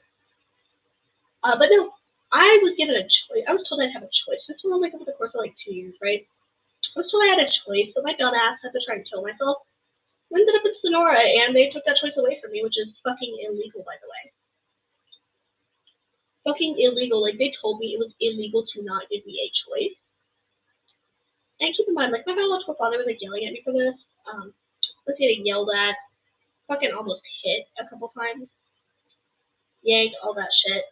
But no, I was given a choice. I was told I'd have a choice. This was like over the course of like 2 years, right? I was told I had a choice, so my dumbass had to try and kill myself. I ended up in Sonora, and they took that choice away from me, which is fucking illegal, by the way. Fucking illegal. Like, they told me it was illegal to not give me a choice. And keep in mind, like, my biological father was, like, yelling at me for this. Was getting yelled at. Fucking almost hit a couple times. Yanked, all that shit.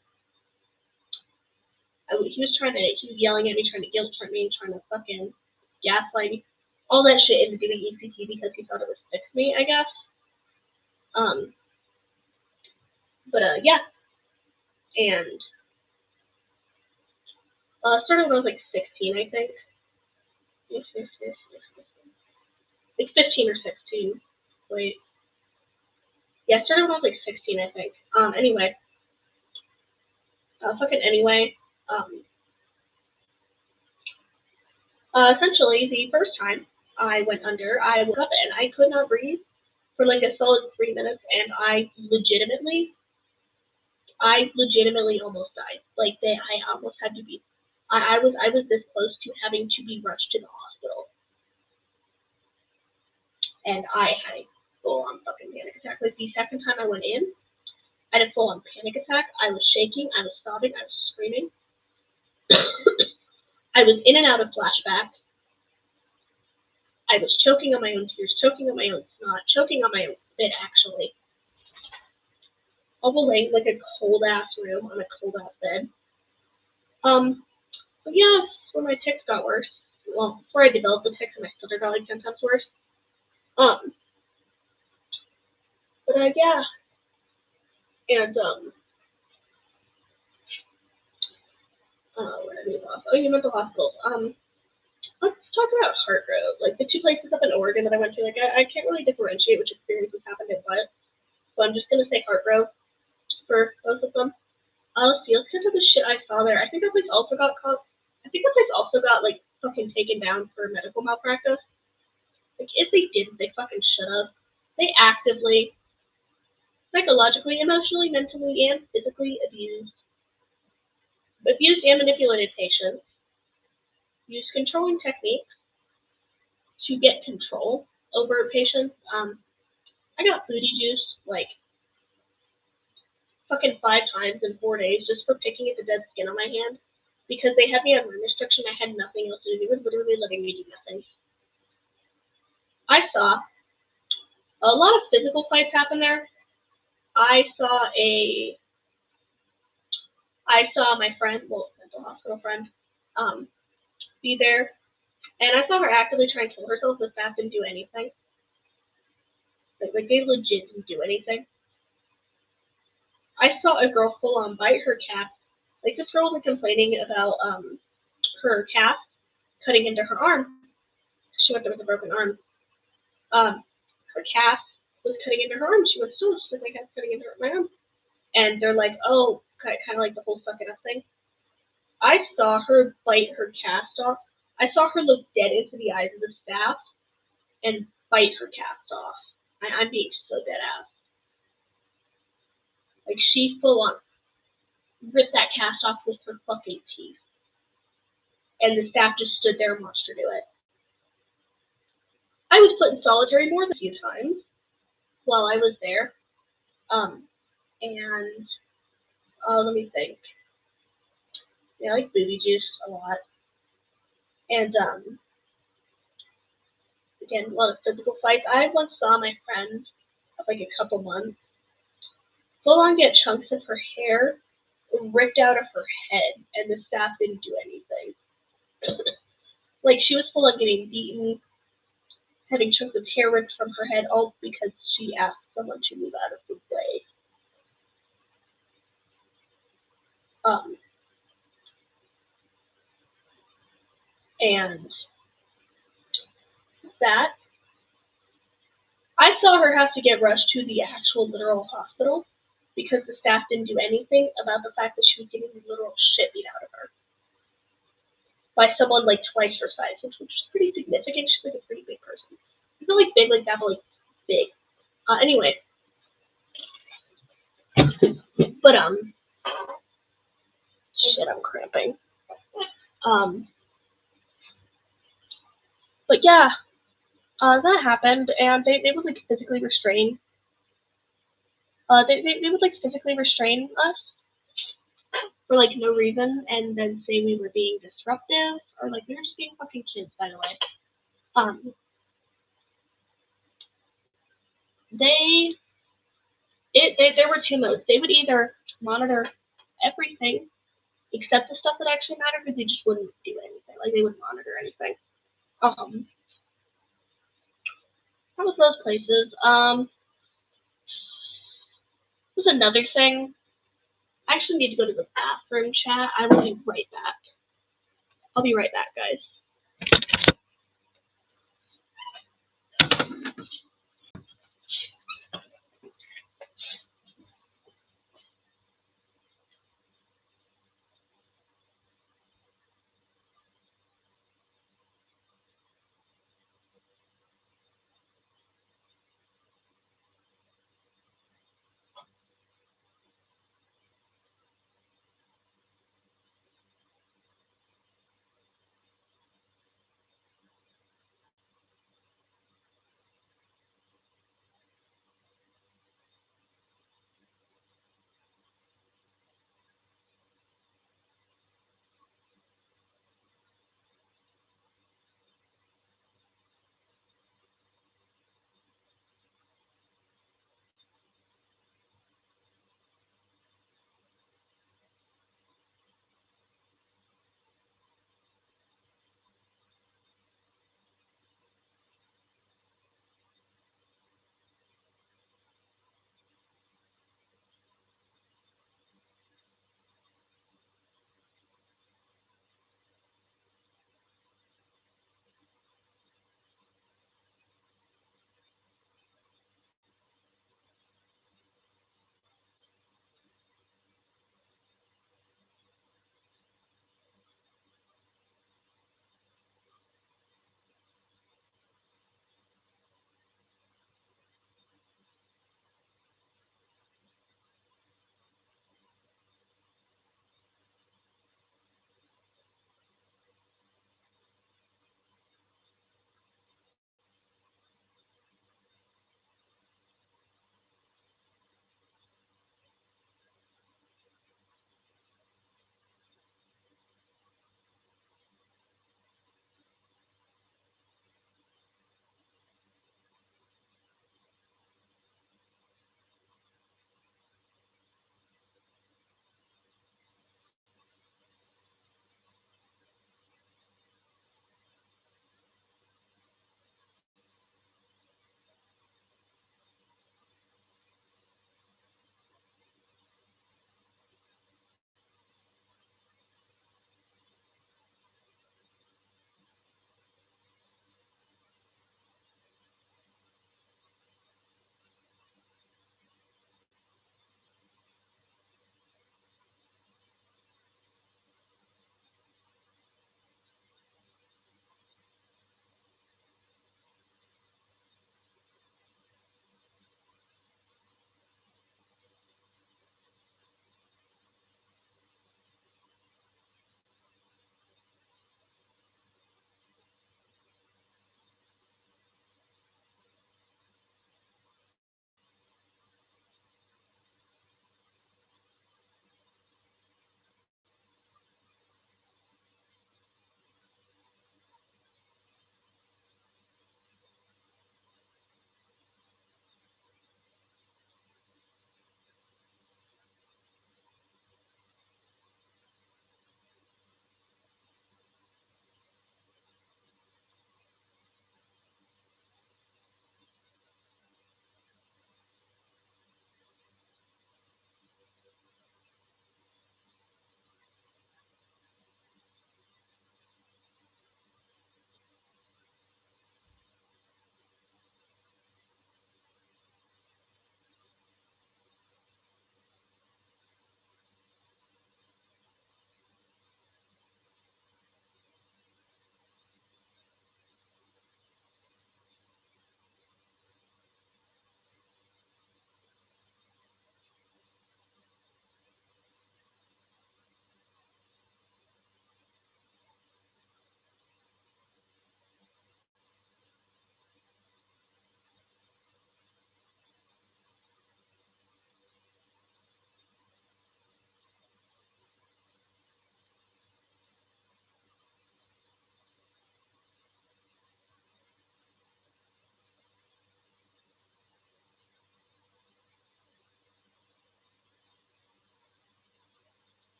He was yelling at me, trying to guilt trip me, trying to fucking gaslight me. All that shit into doing ECT because he thought it would fix me, I guess. Yeah. And started when I was like 16, I think. Like 15 or 16. Wait. Yeah, started when I was like 16, I think. Anyway. Essentially, the first time I went under, I woke up and I could not breathe for like a solid 3 minutes, and I legitimately almost died. Like I almost had to be. I was this close to having to be rushed to the hospital, and I had a full-on fucking panic attack. Like the second time I went in, I had a full-on panic attack. I was shaking, I was sobbing, I was screaming. I was in and out of flashbacks. I was choking on my own tears, choking on my own snot, choking on my own spit, actually. All the laying like a cold-ass room on a cold-ass bed. But yeah, where my tics got worse. Well, before I developed the tics, my stutter got like 10 times worse. Yeah. And, where did I leave off? Oh, yeah, mental hospitals. Let's talk about Heartbreak. Like, the two places up in Oregon that I went to, like, I can't really differentiate which experiences happened at what. So I'm just gonna say Heartbreak for both of them. Let's see, let's get to the shit I saw there. I think that place also got like, fucking taken down for medical malpractice. Like, if they didn't, they fucking should have. They actively, psychologically, emotionally, mentally, and physically abused and manipulated patients, used controlling techniques to get control over patients. I got booty juice like fucking 5 times in 4 days just for picking at the dead skin on my hand because they had me on room restriction. I had nothing else to do. They were literally letting me do nothing. I saw a lot of physical fights happen there. I saw my friend, well, mental hospital friend, be there, and I saw her actively trying to kill herself. The staff didn't do anything. Like they legit didn't do anything. I saw a girl full on bite her calf. Like this girl was complaining about her calf cutting into her arm. She went there with a broken arm. Her calf was cutting into her arm. She was still just like that's cutting into my arm. And they're like, oh, kind of like the whole sucking up thing. I saw her bite her cast off. I saw her look dead into the eyes of the staff and bite her cast off. I'm being so dead ass. Like she full on ripped that cast off with her fucking teeth. And the staff just stood there and watched her do it. I was put in solitary more than a few times while I was there. Let me think. Yeah, I like booby juice a lot. And, again, a lot of physical fights. I once saw my friend of like a couple months full on get chunks of her hair ripped out of her head, and the staff didn't do anything. Like, she was full on getting beaten, having chunks of hair ripped from her head, all because she asked someone to move out of the way. And that, I saw her have to get rushed to the actual literal hospital because the staff didn't do anything about the fact that she was getting the literal shit beat out of her by someone like twice her size, which was pretty significant. She's like a pretty big person. She's not like big like that, but like big. Anyway. But shit, I'm cramping. But yeah, that happened, and they would like physically restrain. They would like physically restrain us for like no reason, and then say we were being disruptive, or like we were just being fucking kids. By the way, there were two modes. They would either monitor everything except the stuff that actually mattered, or they just wouldn't do anything. Like they wouldn't monitor anything. That was those places. There's another thing. I actually need to go to the bathroom, chat. I will be right back. I'll be right back, guys.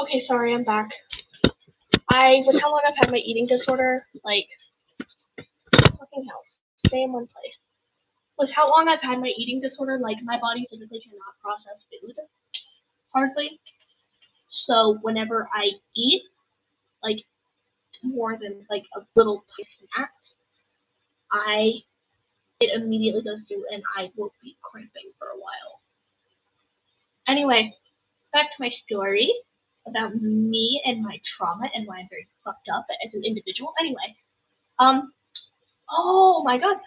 Okay, sorry, I'm back. With how long I've had my eating disorder, like, fucking hell, stay in one place. With how long I've had my eating disorder, like, my body physically cannot process food, hardly. So whenever I eat, like, more than, like, a little snack, it immediately goes through and I will be cramping for a while. Anyway, back to my story about me and my trauma and why I'm very fucked up as an individual. Anyway, oh my god,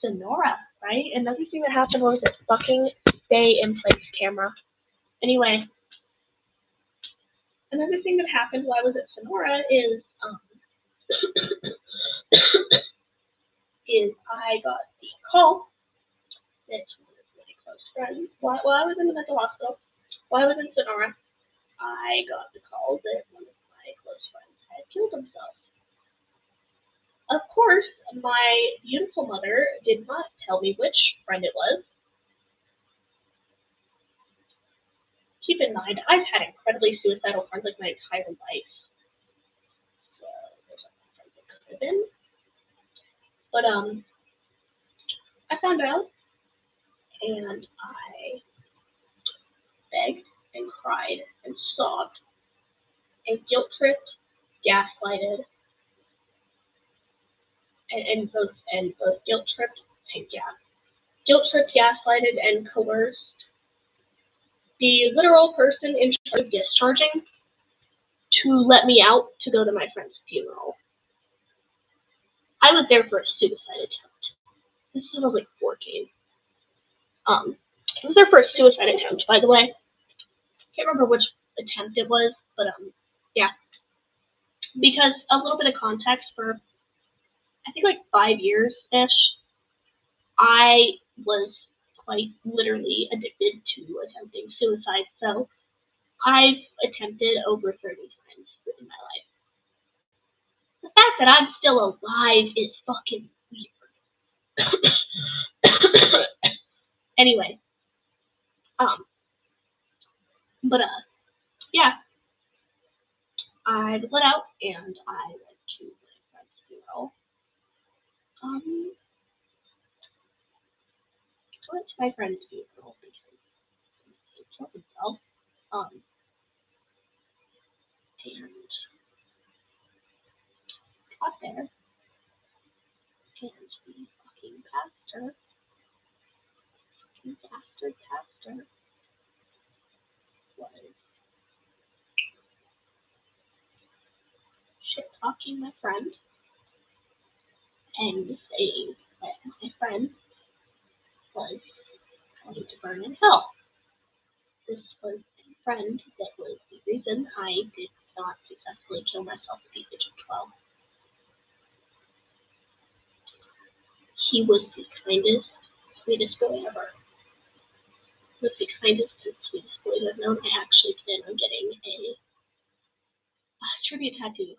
Sonora, right? Another thing that happened was this fucking stay in place camera. Anyway, another thing that happened while I was at Sonora is I got the call that one of my close friends, while I was in the mental hospital, while I was in Sonora, I got the call that one of my close friends had killed himself. Of course, my beautiful mother did not tell me which friend it was. Keep in mind, I've had incredibly suicidal friends like my entire life. So there's a friend that could have been. But I found out and I begged and cried and sobbed and guilt tripped, gaslighted, and both guilt tripped, gaslighted, and coerced the literal person in charge of discharging to let me out to go to my friend's funeral. I was there for a suicide attempt. This is when I was like 14. I was there for a suicide attempt, by the way. Can't remember which attempt it was, but yeah. Because a little bit of context for, I think like 5 years-ish, I was quite literally addicted to attempting suicide. So I've attempted over 30 times in my life. The fact that I'm still alive is fucking weird. Anyway, but yeah, I was let out and I went to my friend's funeral. I went to my friend's funeral because he killed himself. And got there, and the fucking pastor, was shit talking my friend and saying that my friend was going to burn in hell. This was a friend that was the reason I did not successfully kill myself at the age of 12. He was the kindest, sweetest boy ever. He was the kindest and sweetest boy I've known. I actually plan on getting a tribute tattoo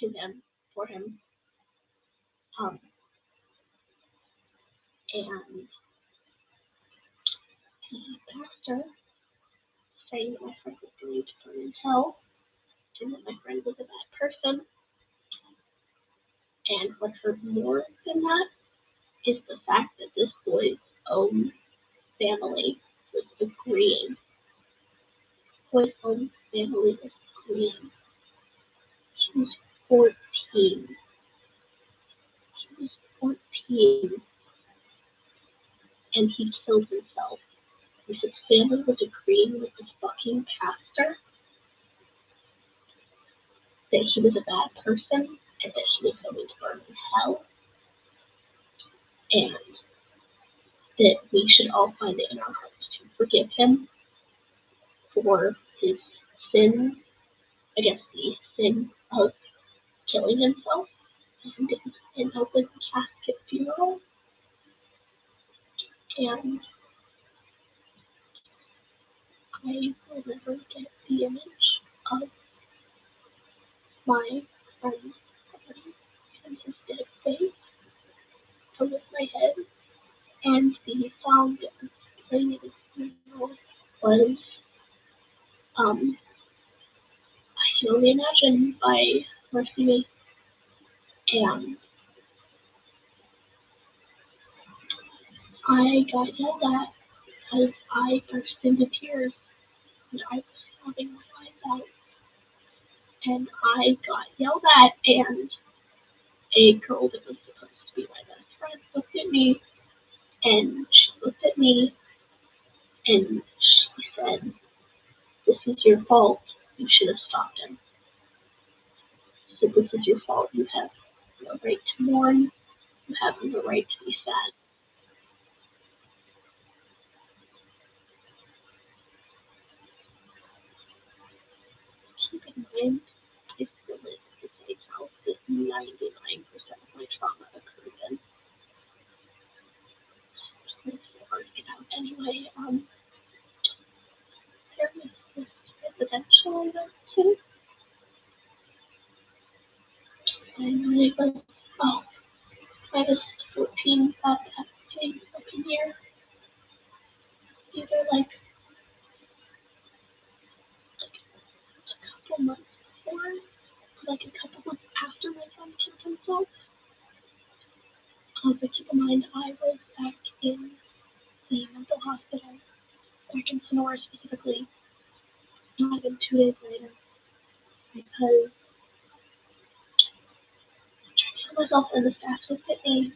to him, for him. And the pastor saying that my friend was going to burn in hell, and that my friend was a bad person. And what hurt more than that is the fact that this boy's own family was agreeing. Boy's own family was agreeing. He was 14. He was 14. And he killed himself. His family was agreeing with this fucking pastor that he was a bad person and that he was going to burn in hell. And that we should all find it in our hearts to forgive him for his sin, I guess the sin of killing himself, and it was an open casket funeral. And I will never get the image of my friend's body and his dead face over my head, and the song that was playing at his funeral was Can Only Imagine by Marcy Me. And I got yelled at because I burst into tears and I was sobbing my eyes out. And I got yelled at, and a girl that was supposed to be my best friend looked at me, and she looked at me, and she said, "This is your fault. You should have stopped him." She said, "This is your fault. You have no right to mourn. You have no right to be sad." Keep in mind, I still live in the same house that 99% of my trauma occurred in. It's so hard to get out anyway. There was this residential I went to, and I was 14 at that second year, either like a couple months before, like a couple months after my son killed himself. But keep in mind, I was back in the mental hospital, back in Sonora specifically, not even 2 days later, because I tried to kill myself and the staff looked at me,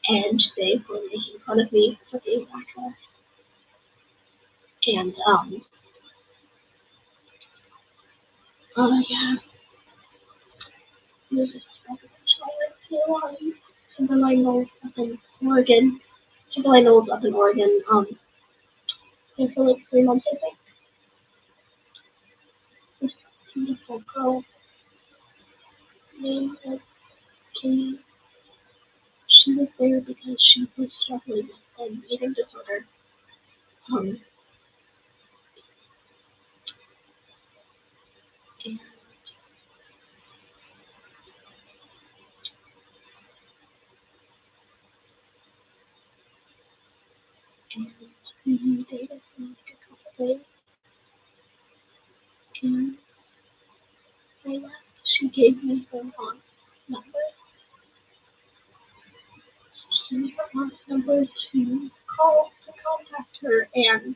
and they were making fun of me for being bachelor. And, yeah, it was just residential Timberline Knolls up in Oregon. Timberline Knolls up in Oregon, there for like 3 months, I think. This beautiful girl named Katie. She was there because she was struggling with an eating disorder. Um, and, we dated for like a couple days, and I left. She gave me her aunt's number. She gave me her aunt's number to call to contact her, and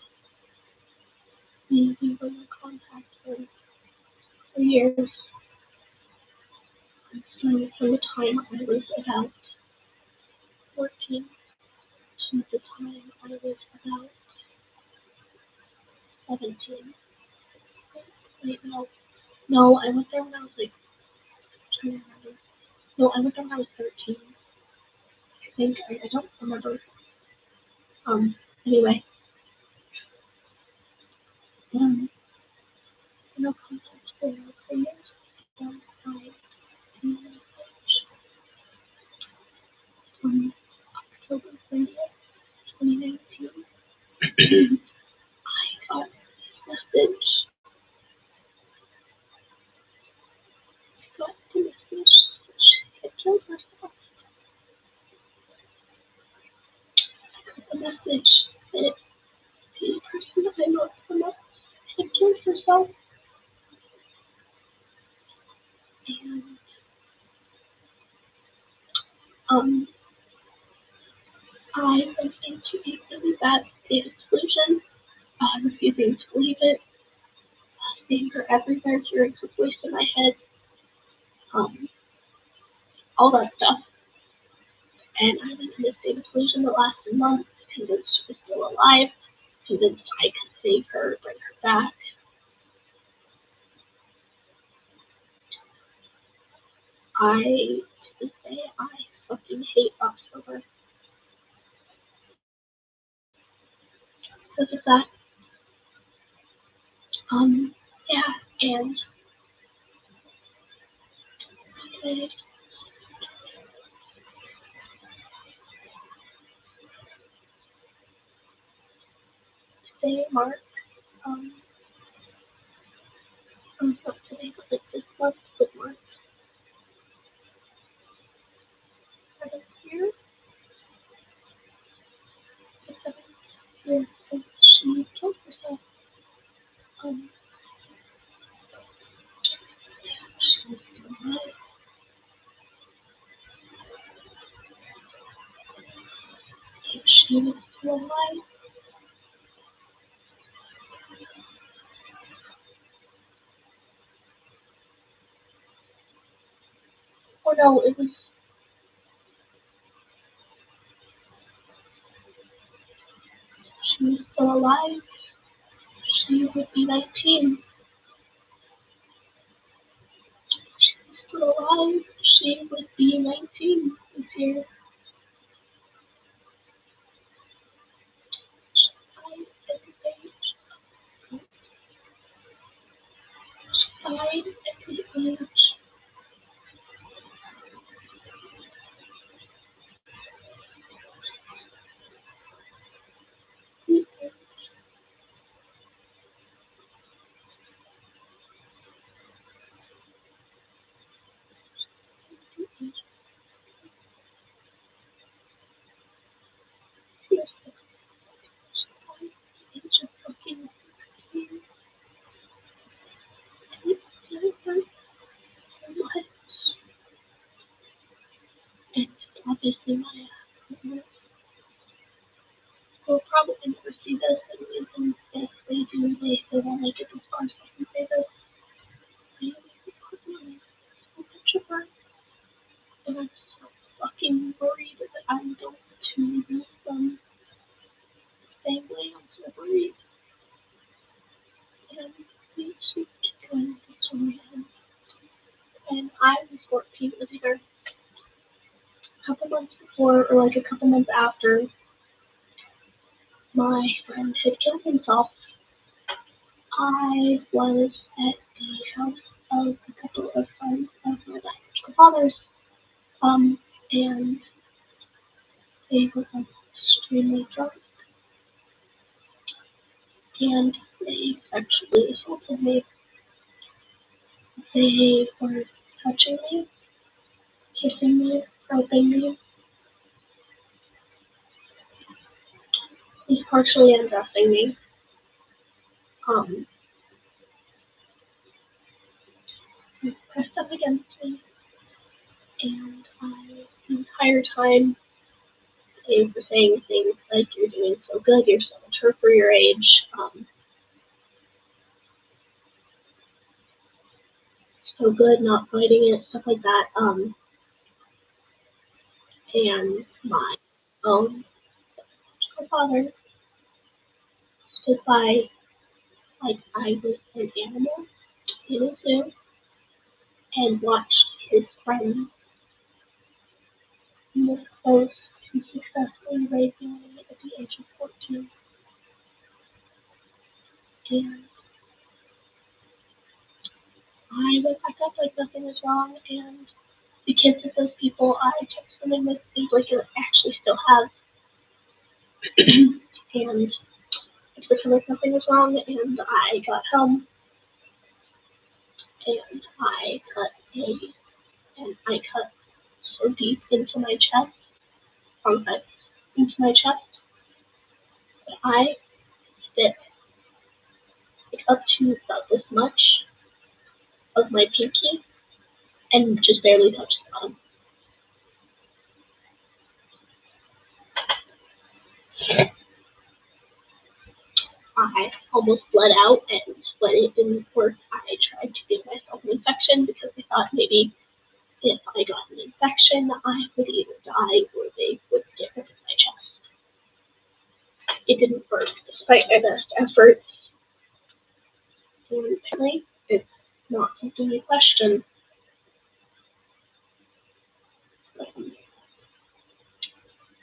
we were in contact for years. And so from the time I was about 14 to the time I was about 17. Wait, no, I went there when I was like, trying to remember. No, I went there when I was 13. I think, I don't remember. Anyway, no contact for years. I, on October 30th, 2019, I got a message. I got the message that she had killed herself. I got the message that the person that I loved the most had killed herself. And, I went into a really bad state of delusion, refusing to believe it, seeing her everywhere, hearing her voice in my head, all that stuff. And I went in a state of delusion that lasted months, convinced she was still alive, convinced I could save her, bring her back. To this day, I fucking hate October because of that. Yeah, and today, marks, not today, but like this month would mark 7 years, the 7 years since she killed herself. Um, She was still alive. Oh no, it was. She was still alive. She would be 19. Still alive. She would be 19 this year. Died at the age. Died at the age. It's obviously my we'll probably never see this, and if they do, they won't make it as far as I can say this. I am a picture her, and I'm so fucking worried that I'm going to lose them the same way I'm so worried. And we should keep going with the story. And I was 14 with her. A couple months before, or like a couple months after, my friend had killed himself. I was at the house of a couple of friends of my biological father's, and they were extremely drunk, and they sexually assaulted me. They were touching me, kissing me, groping me, he's partially undressing me. He pressed up against me, and the entire time, they were saying things like, "You're doing so good, you're so mature for your age, so good, not fighting it," stuff like that. And my own father stood by like I was an animal in a zoo and watched his friends move close to successfully raising me at the age of 14. And I went back up like nothing was wrong, and the kids of those people I kept swimming with, they like actually still have. And I pretended like nothing was wrong, and I got home, and I cut so deep into my chest, wrong side, into my chest, that I spit like up to about this much of my pinky and just barely touched the bottom. I almost bled out, and when it didn't work, I tried to give myself an infection because I thought maybe if I got an infection, I would either die or they would get rid of my chest. It didn't work despite my best efforts. And apparently, it's not something you question.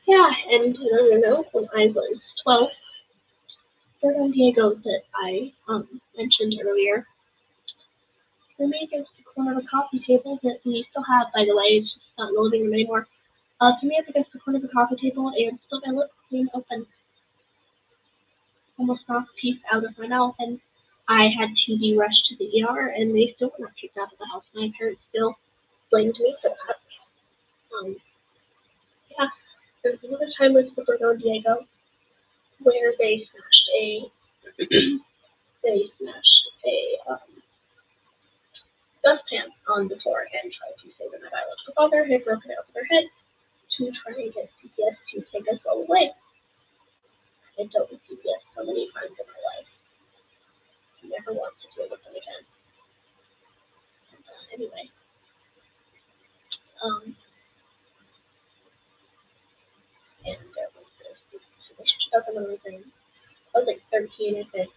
Yeah, and another note, when I was 12, San Diego that I mentioned earlier, threw me against the corner of a coffee table that we still have, by the way, it's just not in the living room anymore. Threw me up against the corner of the coffee table and still my lips clean open. Almost knocked a piece out of my mouth, and I had to be rushed to the ER, and they still were not kicked out of the house. My parents still blamed me for that. Yeah, there was another time with San Diego where they smashed a dustpan on the floor and tried to say that my biological father had broken it over their head to try and get CPS to take us all away. I dealt with CPS so many times in my life. I never want to deal with them again. Anyway, and there was this relationship up and everything. I was like 13, I think,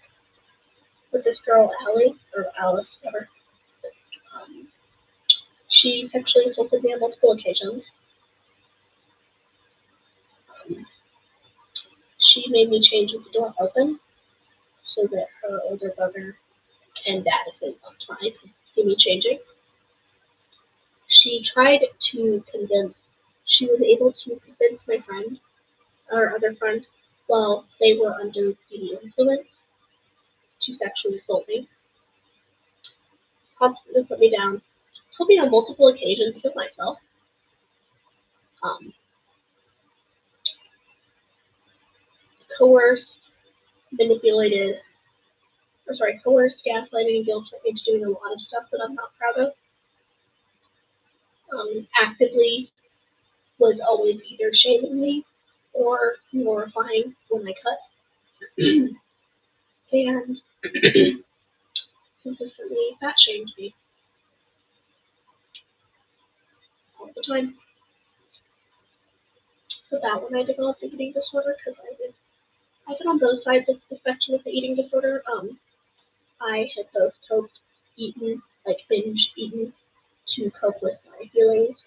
with this girl, Allie, or Alice, whatever. She sexually assaulted me on multiple occasions. She made me change with the door open so that her older brother and dad, if they left mine, could see me changing. She tried to convince, she was able to convince my friend, or other friend, while they were under the influence, to sexually assault me. Constantly put me down. Told me on multiple occasions to myself. Coerced, manipulated, coerced, gaslighting, and guilt into doing a lot of stuff that I'm not proud of. Actively was always either shaming me or glorifying when I cut. And consistently fat shamed me all the time. So that when I developed an eating disorder, because I've been on both sides of the spectrum with the eating disorder. I had both eaten, like binge eaten, to cope with my feelings.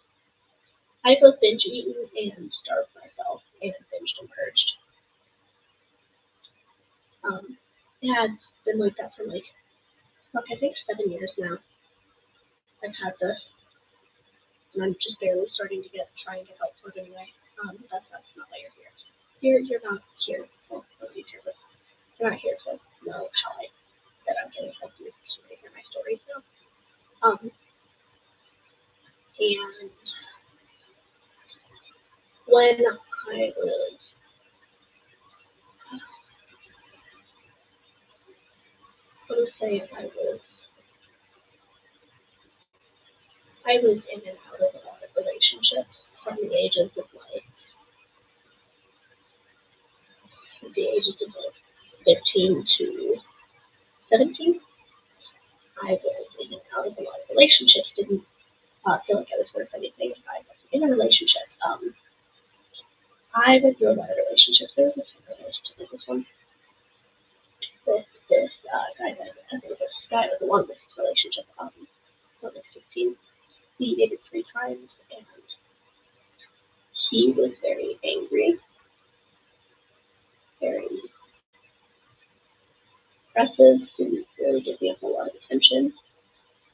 I both binge eaten and starved myself and binged and purged. It has been like that for I think 7 years now. I've had this, and I'm just barely starting to try and get help for it anyway. That's not why you're here. You're not here. Well, nobody's here, but you're not here to know how that I'm getting help. You're just to hear my story. So, and when I was I was in and out of a lot of relationships from the ages of like 15 to 17. I was in and out of a lot of relationships. Didn't feel like I was worth anything if I wasn't in a relationship. I went through a lot of relationships. There was this relationship with this one with this guy that I think this guy was the one with this relationship. I was like 16. We dated 3 times, and he was very angry, very aggressive, didn't really give me a whole lot of attention,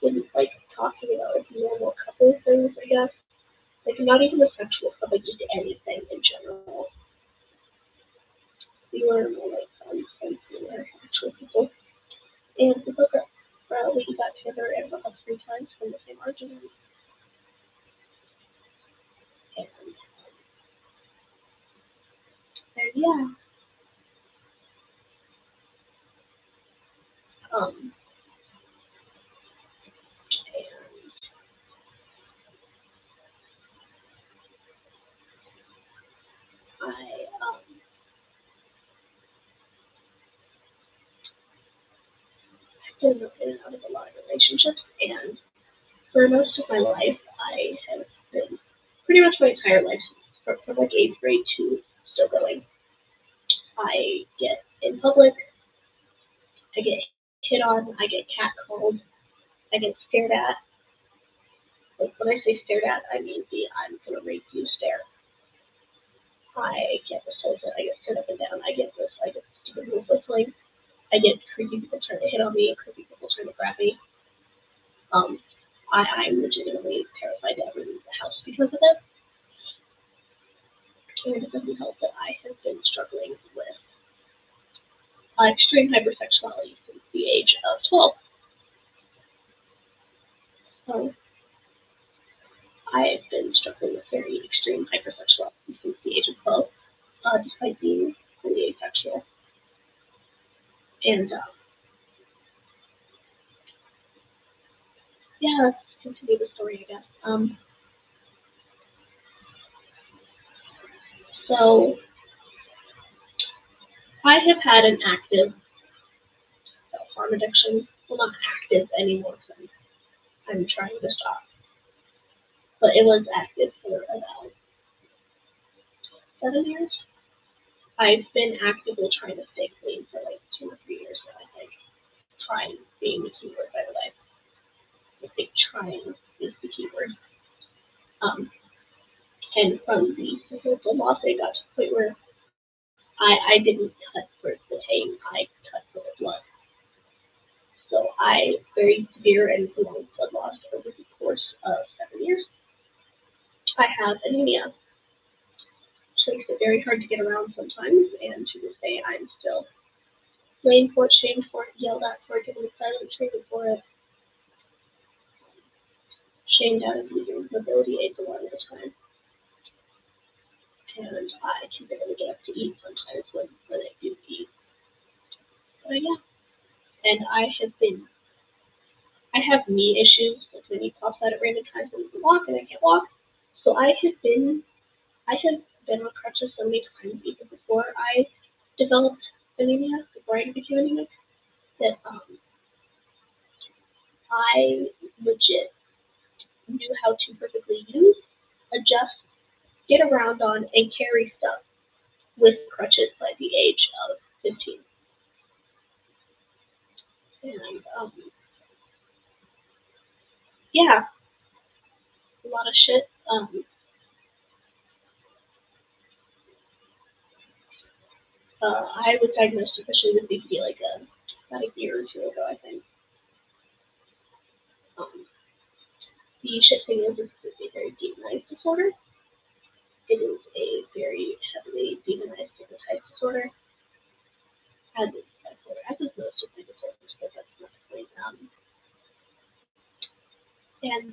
didn't like talking about like normal couple things, I guess. Like not even the sexual stuff, like just anything in general. We were more like friends than we were actual people. And we broke up. We got together and broke up 3 times from the same argument. And yeah. And I've been in and out of a lot of relationships, and for most of my life, I have been pretty much my entire life, from like 8th grade to still going. I get in public, I get hit on, I get catcalled, I get stared at. Like when I say stared at, I mean the I'm gonna rape you stare. I get assaulted, I get stared up and down, I get stupid little whistling, I get creepy people trying to hit on me, creepy people trying to grab me. I'm legitimately terrified to ever leave the house because of it. And it doesn't help that I have been struggling with extreme hypersexuality since the age of 12. So I've been struggling with very extreme hypersexuality since the age of 12, despite being fully asexual. And yeah, let's continue the story, I guess. So I have had an active self-harm addiction. Well, not active anymore because I'm trying to stop. But it was active for about 7 years. I've been actively trying to stay clean for like 2 or 3 years now, I think. Trying being the keyword, by the way. I think trying is the keyword. And from the physical loss, I got to the point where I didn't cut for the pain, I cut for the blood. So I very severe and prolonged blood loss over the course of 7 years. I have anemia, which makes it very hard to get around sometimes, and to this day I'm still blamed for it, shamed for it, yelled at for it, given silent treatment for it, shamed out of using mobility aids a lot of the time. And I can barely get up to eat sometimes when I do eat. But yeah, and I have knee issues, like my knee pops out at random times when I can walk and I can't walk. So I have been on crutches so many times even before I developed anemia, before I became anemic, that I legit knew how to perfectly use, adjust, get around on, and carry stuff with crutches by the age of 15. And yeah, a lot of shit. I was diagnosed officially with BPD like about a year or two ago, I think. The shit thing is it's a very demonized disorder. It is a very heavily demonized, stigmatized disorder. As is bipolar, as is most of my disorders, but that's not the point. And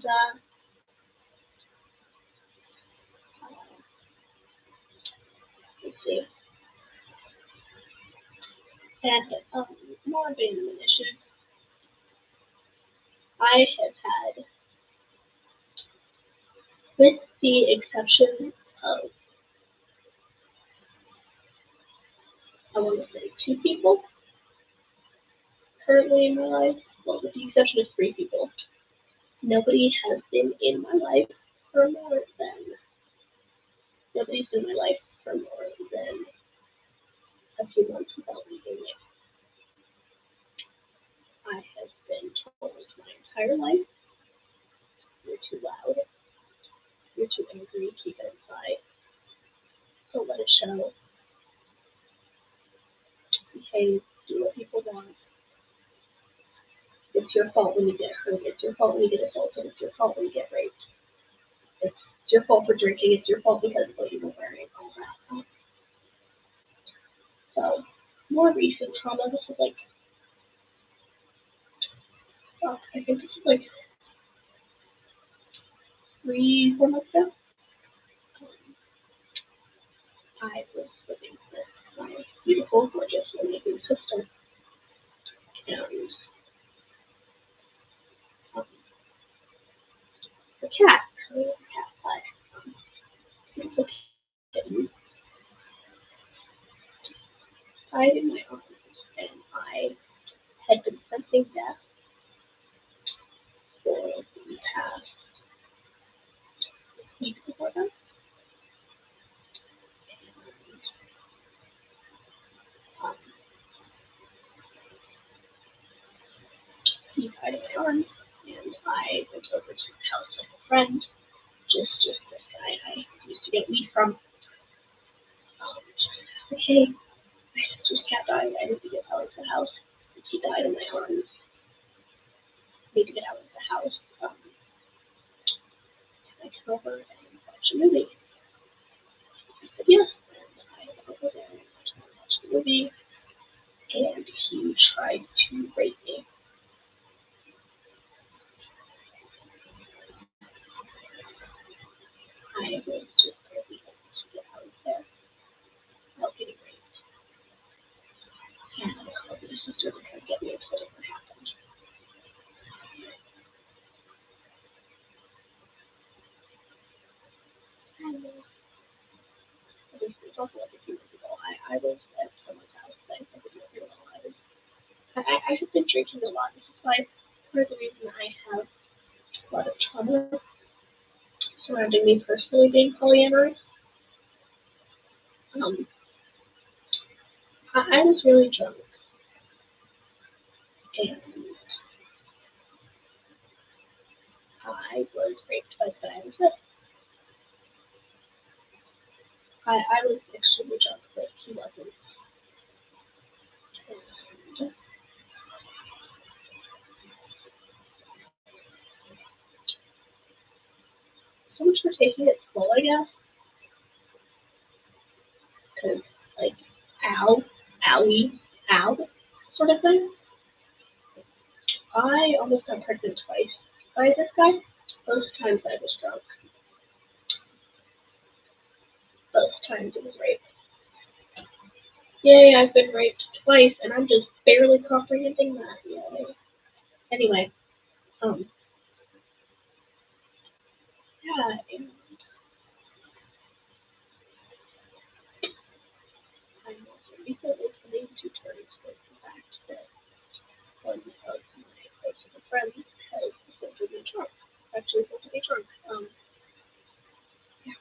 let's see. And more abandonment issues. I have had, with the exception of, I want to say 2 people currently in my life, well, with the exception of 3 people, nobody has been in my life for more than, nobody's been in my life for more than a few months without leaving me. I have been told my entire life, you're too loud, you're too angry, keep it inside, don't let it show, behave, do what people want. It's your fault when you get hurt, it's your fault when you get assaulted, it's your fault when you get raped. It's your fault for drinking, it's your fault because of what you were wearing, all that. So, more recent trauma, this is like, I think this is like 3-4 months ago. I was living with my beautiful, gorgeous, amazing sister. And the cat, her cat died. Beautiful kitten died in my arms, and I had been sensing death for the past week before that. Um, he died in my arms, and I went over to the house of a friend, just this guy I used to get weed from. Okay, my sister's cat died. I need to get out of the house. He died in my arms. I need to get out of the house. I come over and watch a movie. I said yes, and I went over there and watched the movie, and he tried to rape me. I was just barely able to get out of there without getting raped. And I called my sister to try to get me and told her what happened. surrounding me personally being polyamorous. I was really drunk, and I was raped by the guy I was with. I was extremely drunk, but he wasn't. And so much for taking it slow, I guess. Because, like, ow, owie, ow, sort of thing. I almost got pregnant twice by this guy. Both times I was drunk. Both times it was rape. Yay, I've been raped twice, and I'm just barely comprehending that. Yay. Anyway, yeah, and I'm also recently coming to terms with the fact that one of my closest friends has assaulted me drunk. Actually, assaulted me drunk. Yeah,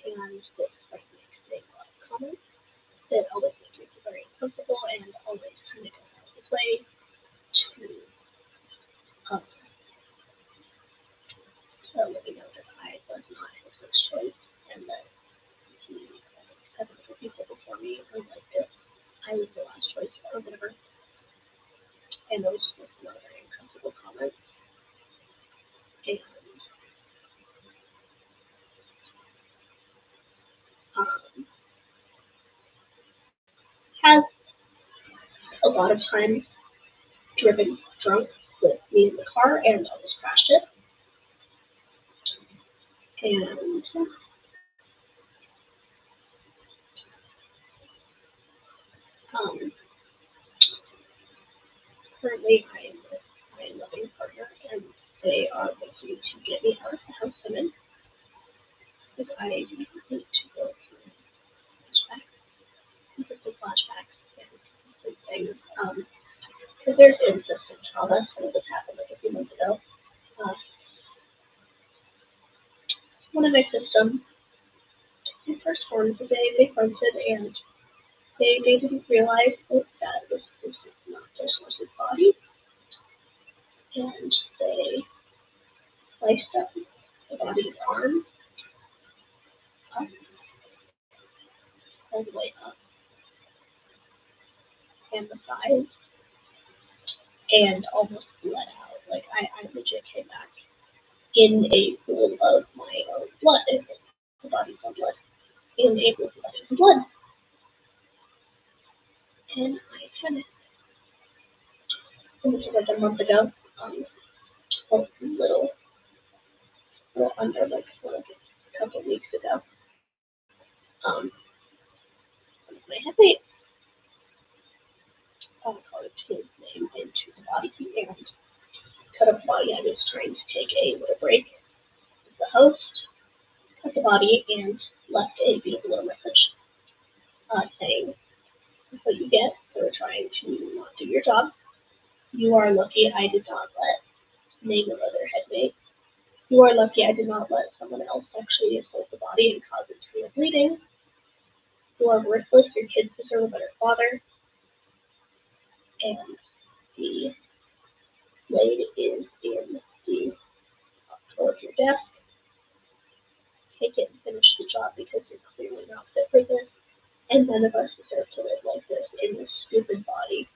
and this friend makes a lot of comments that always make me feel very uncomfortable and always kind of goes out of his way to um, let me know that I was not his first choice and that he had other people before me or like that I was the last choice or whatever. And those were some other very uncomfortable comments. And has a lot of times driven drunk with me in the car and almost crashed it. And currently I am with my loving partner and they are looking to get me out of the house I'm in because I need to go through flashbacks, consistent flashbacks and consistent things. Because there's incessant trauma, some of this happened like a few months ago. One of my systems, my first forms of they fronted and they didn't realize that this is not their source's body, and they sliced up the body's arm up, all the way up, and the thighs, and almost bled out. Like, I legit came back in a pool of my own blood, the body's own blood, in a pool of my own blood. And I panicked. And this was like a month ago, a little under like a couple weeks ago. My headmate carved his name into the body and cut up the body. I was trying to take a little break with the host, cut the body, and left a beautiful little message saying, "That's what you get for trying to not do your job. You are lucky I did not let name of other headmate. You are lucky I did not let someone else actually assault the body and cause it to be bleeding. You are worthless. Your kids deserve a better father." And the blade is in the drawer of your desk. Take it and finish the job because you're clearly not fit for this. And none of us deserve to live like this in this stupid body.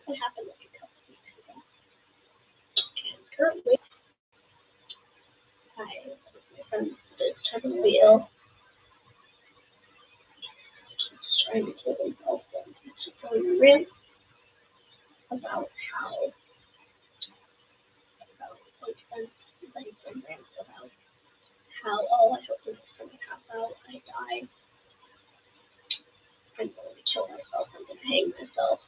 That happened like a couple weeks ago. And currently, I live with my friend that's terminally ill. He's trying to kill himself and he's going to rant about how, oh, I hope this is going to pass out. I die. I'm going to kill myself. I'm going to hang myself.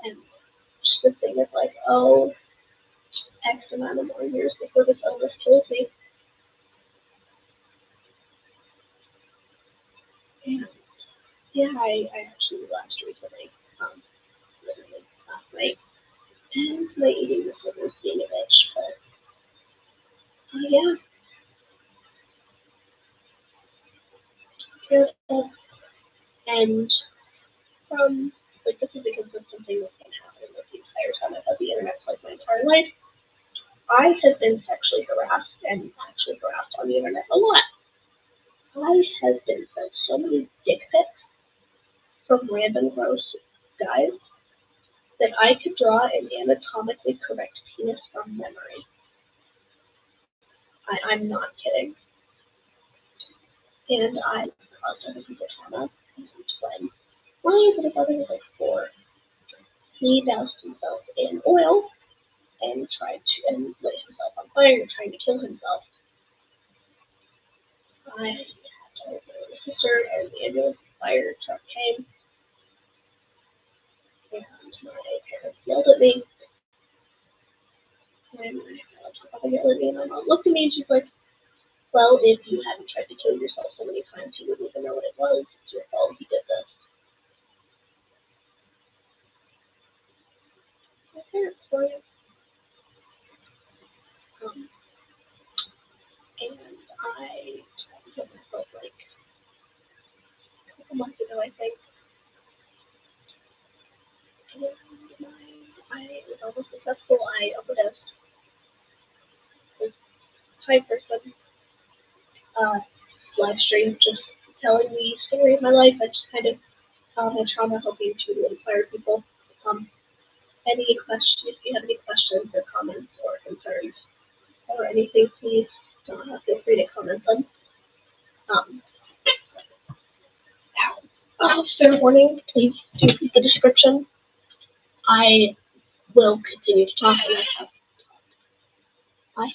And the thing is like, oh, X amount of more years before this illness kills me. Yeah, I actually relapsed recently, literally last night. And my eating disorders being a bitch, but yeah, here it is. And like this is a consistent thing that's been happening with the entire time I've had the internet for like my entire life. I have been sexually harassed and actually harassed on the internet a lot. I have been sent so many dick pics from random gross guys that I could draw an anatomically correct penis from memory. I'm not kidding. And I caused other people trauma. When my little brother was like 4, he doused himself in oil and tried to and lit himself on fire, trying to kill himself. I had to open my sister, and the ambulance fire truck came, and my parents yelled at me. And my papa yelled at me, and my mom looked at me, and she's like, "Well, if you hadn't tried to kill yourself so many times, you wouldn't even know what it was. It's your fault he did this." My parents were, and I tried to kill myself like a couple months ago, I think. And I was almost successful. I overdosed. This type person live stream just telling the story of my life. I just kind of my trauma, hoping to inspire people. Any questions? If you have any questions or comments or concerns or anything, please feel free to comment them. Fair warning, please do read the description. I will continue to talk and I have bye.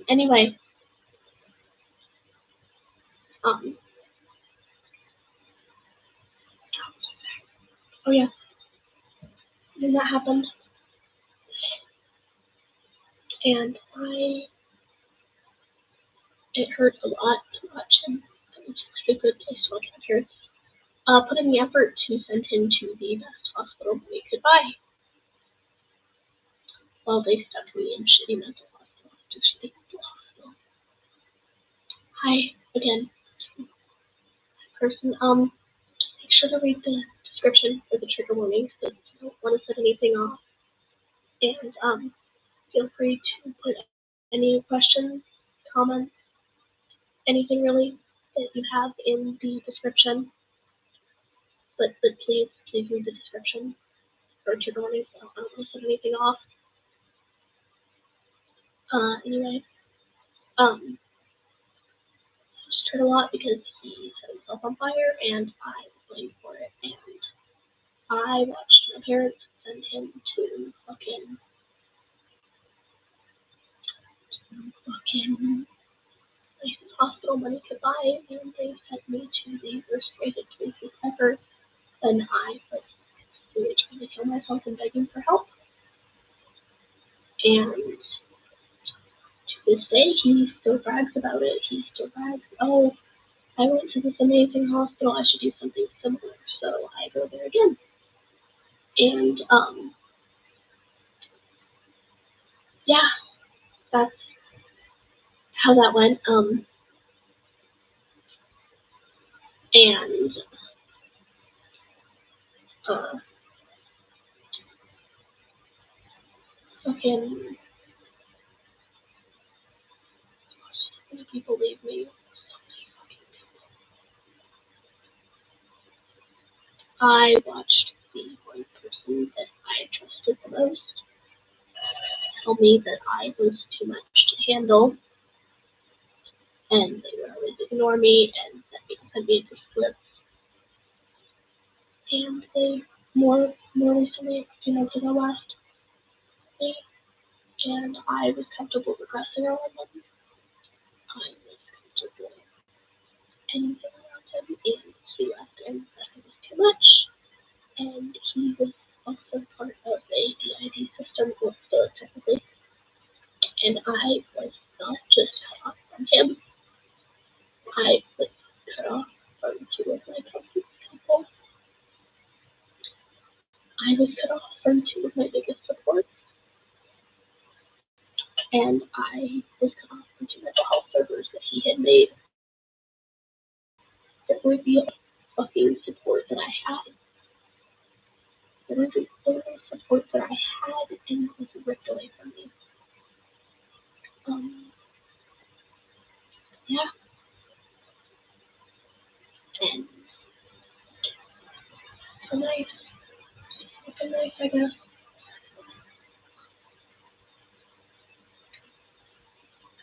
Anyway, oh yeah, and that happened, and it hurt a lot to watch him. It was a good place to watch my parents put in the effort to send him to the best hospital they could buy, while they stuck me in shitty mental hospital after shitty mental hospital. Hi again, person. Make sure to read the description for the trigger warnings because you don't want to set anything off. And feel free to put any questions, comments, anything really that you have in the description. But please read the description for trigger warnings. I don't want to set anything off. Anyway, just hurt a lot because he set himself on fire and I was blamed for it. And I watched my parents send him to fucking hospital money could buy, and they sent me to the worst rated places ever. And I was really trying to kill myself and begging for help. And to this day, he still brags about it. He still brags, "Oh, I went to this amazing hospital. I should do something similar." So I go there again. And yeah, that's how that went. And fucking so many people leave me. I watched the one person that I trusted the most tell me that I was too much to handle, and they would always ignore me and send me into slips. And they more recently, a few months ago, last me, and I was comfortable regressing around them. I was comfortable anything around him, and he left and that it was too much. And he was also part of a DID system, well, still technically. And I was not just cut off from him. I was cut off and I was cut off from two mental health servers that he had made that revealed fucking support that I had. There was support that I had, and it was ripped away from me. Yeah. And it's nice, I guess.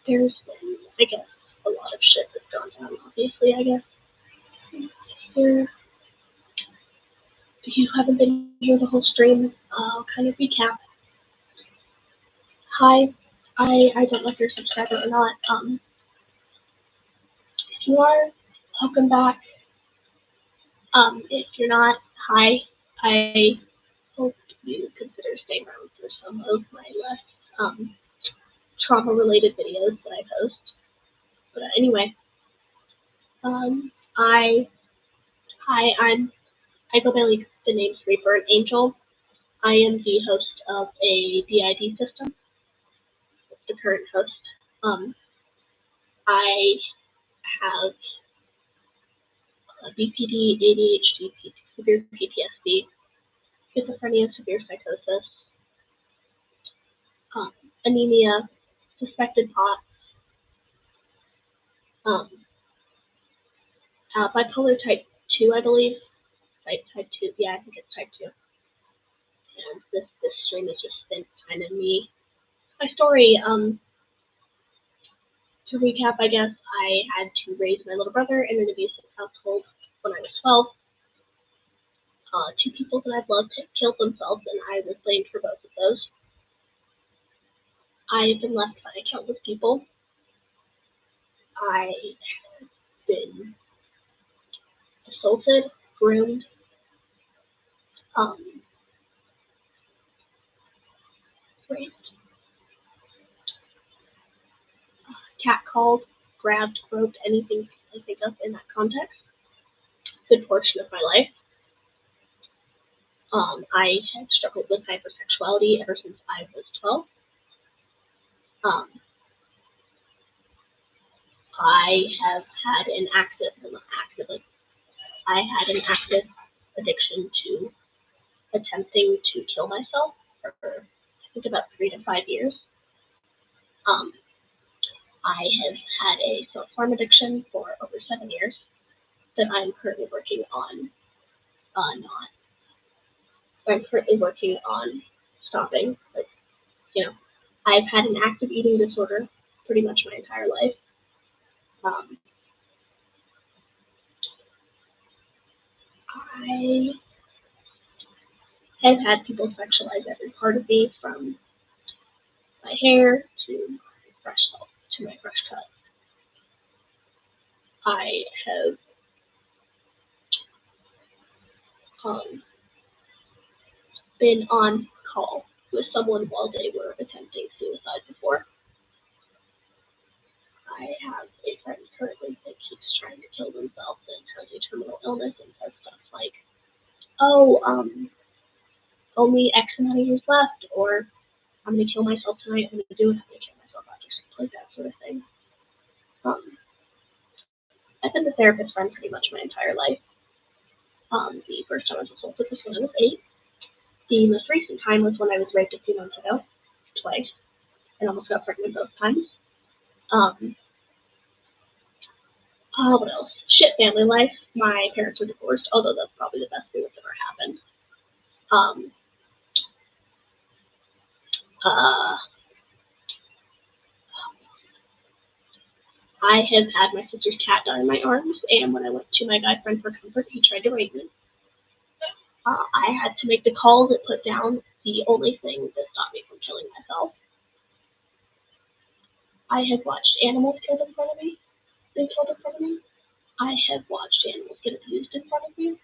There's been, I guess, a lot of shit that's gone down, obviously, I guess. Here, if you haven't been here the whole stream, I'll kind of recap. Hi, I don't know if you're a subscriber or not. If you are, welcome back. If you're not, hi. I hope you consider staying around for some of my less trauma-related videos that I post. But anyway, I go by like the names Reaper and Angel. I am the host of a DID system. The current host. I have BPD, ADHD, severe PTSD, schizophrenia, severe psychosis, anemia, suspected POTS, bipolar type 2, I believe. Type 2, yeah, I think it's type 2. And this stream has just been kind of me. My story, to recap, I guess, I had to raise my little brother in an abusive household when I was 12. Two people that I've loved had killed themselves, and I was blamed for both of those. I have been left by countless people. I have been assaulted, groomed, raped, catcalled, grabbed, groped, anything I think of in that context. Good portion of my life. I have struggled with hypersexuality ever since I was 12. I have had an active addiction to attempting to kill myself for I think about 3 to 5 years. I have had a self-harm addiction for over 7 years that I'm currently working on stopping. Like, I've had an active eating disorder pretty much my entire life. I have had people sexualize every part of me, from my hair to my fresh cut. I have been on call with someone while they were attempting suicide before. I have a friend currently that keeps trying to kill themselves and has a terminal illness and says stuff like, only X amount of years left, or I'm going to kill myself tonight, I'm going to do it, I'm going to kill myself after sleep, like that sort of thing. I've been the therapist friend pretty much my entire life. The first time I was assaulted was when I was 8. The most recent time was when I was raped a few months ago, twice, and almost got pregnant both times. What else? Shit family life. My parents were divorced, although that's probably the best thing that's ever happened. I have had my sister's cat die in my arms, and when I went to my guy friend for comfort, he tried to rape me. I had to make the call that put down the only thing that stopped me from killing myself. I have watched animals killed in front of me, being killed in front of me. I have watched animals get abused in front of me.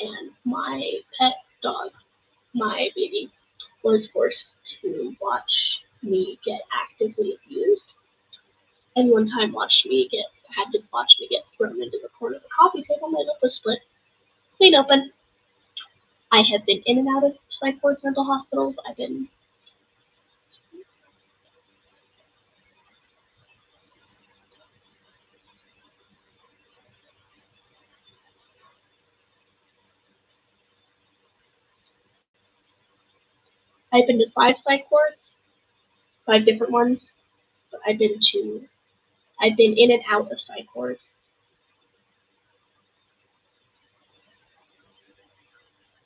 And my pet dog, my baby, was forced to watch me get actively abused. And one time had to watch me get thrown into the corner of the coffee table. My lip was split, clean open. I have been in and out of psych wards, mental hospitals. I've been I've been to 5 psych wards, 5 different ones, but I've been in and out of psych wards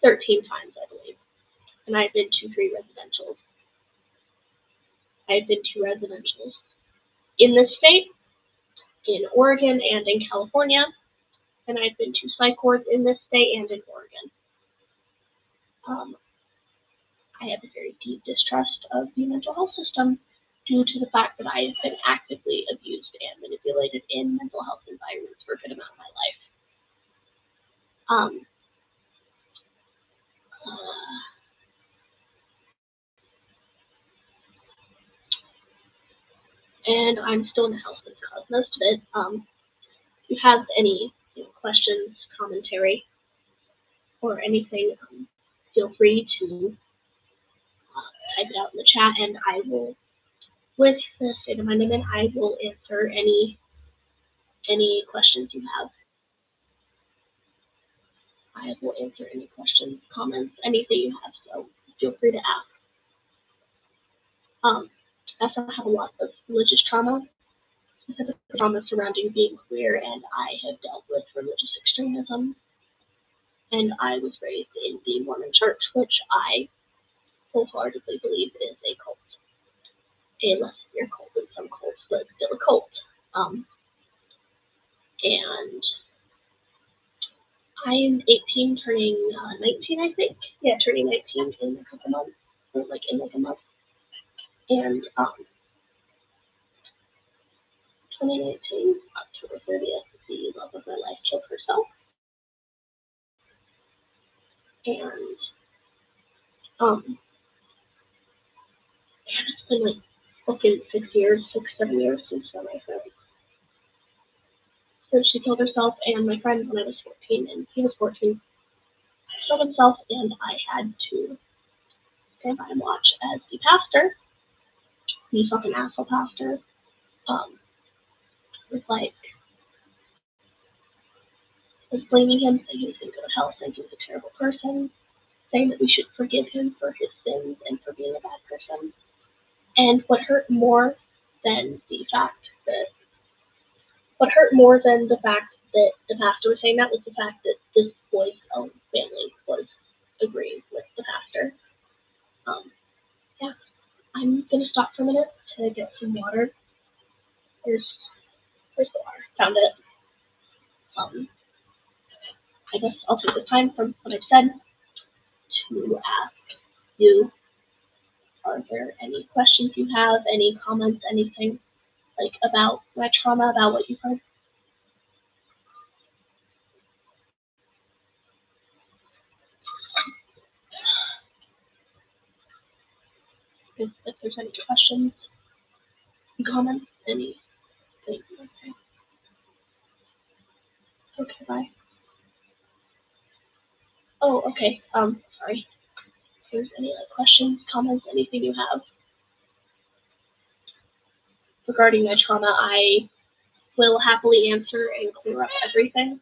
13 times, I believe. And I've been to 3 residentials. I've been to residentials in this state, in Oregon, and in California. And I've been to psych wards in this state and in Oregon. I have a very deep distrust of the mental health system due to the fact that I have been actively abused and manipulated in mental health environments for a good amount of my life. And I'm still in the house that's caused most of it. If you have any questions, commentary, or anything, feel free to type it out in the chat, and I will, with the state of my name, I will answer any questions you have. I will answer any questions, comments, anything you have, so feel free to ask. I also have a lot of religious trauma, specific trauma surrounding being queer, and I have dealt with religious extremism. And I was raised in the Mormon Church, which I wholeheartedly believe is a cult. A less severe cult than some cults, but still a cult. And I am 18, turning 19, I think. Yeah, turning 19 in a couple months, or in a month. And 2019, October 30th, the love of my life killed herself. And it's been 7 years since I met her. So she killed herself, and my friend, when I was 14, and he was 14, killed himself, and I had to stand by and watch as the pastor, the fucking asshole pastor, was blaming him, saying he was going to go to hell, saying he was a terrible person, saying that we should forgive him for his sins and for being a bad person. And what hurt more than the fact that the pastor was saying that was the fact that this boy's own family was agreeing with the pastor. Yeah, I'm gonna stop for a minute to get some water. Where's the water? Found it. I guess I'll take the time from what I've said to ask you, are there any questions you have, any comments, anything about my trauma, about what you've heard? If there's any questions, comments, anything. Okay, bye. Oh, okay. Sorry. If there's any questions, comments, anything you have regarding my trauma, I will happily answer and clear up everything.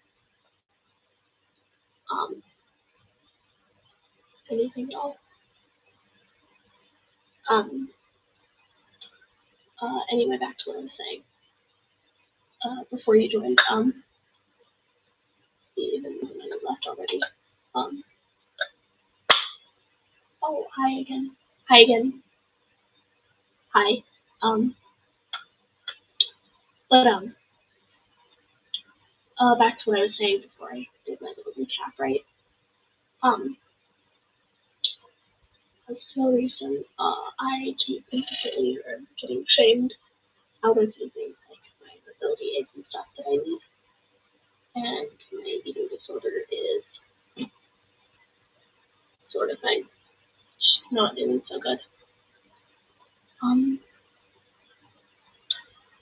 Anything at all. Anyway, back to what I was saying. Before you joined, even a minute left already. Oh, hi again. Hi again. Hi. Back to what I was saying before I did my little recap, right? For some reason, I keep implicitly or getting shamed out of using my mobility aids and stuff that I need. And my eating disorder is sort of thing. Not doing so good.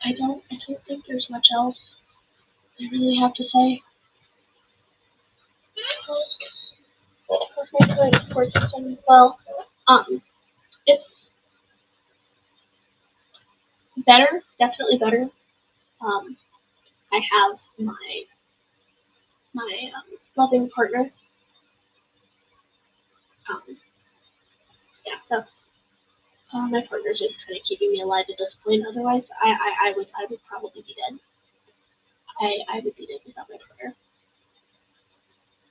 I don't think there's much else I really have to say. How's my current support system? Well, it's better, definitely better. I have my loving partner. Yeah, My partner's just kind of keeping me alive at this point. Otherwise, I would probably be dead. I would be dead without my partner.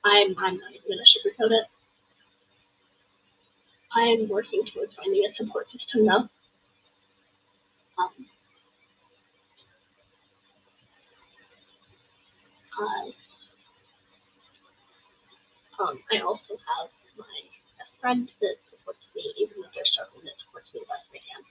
I'm not even gonna sugarcoat it. I am working towards finding a support system though. Um, uh, I also have my best friend that supports me, even though they're struggling, that supports me the best they can.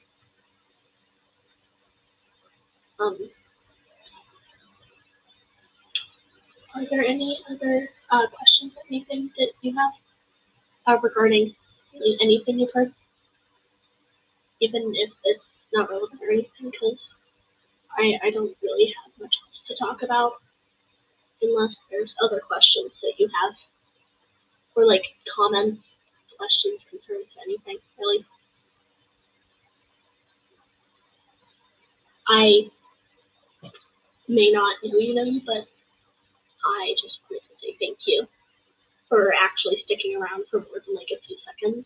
Are there any other questions or anything that you have regarding anything you've heard, even if it's not relevant or anything? Because I don't really have much else to talk about unless there's other questions that you have, or like comments, questions, concerns, anything really. I may not know you, but I just wanted to say thank you for actually sticking around for more than like a few seconds.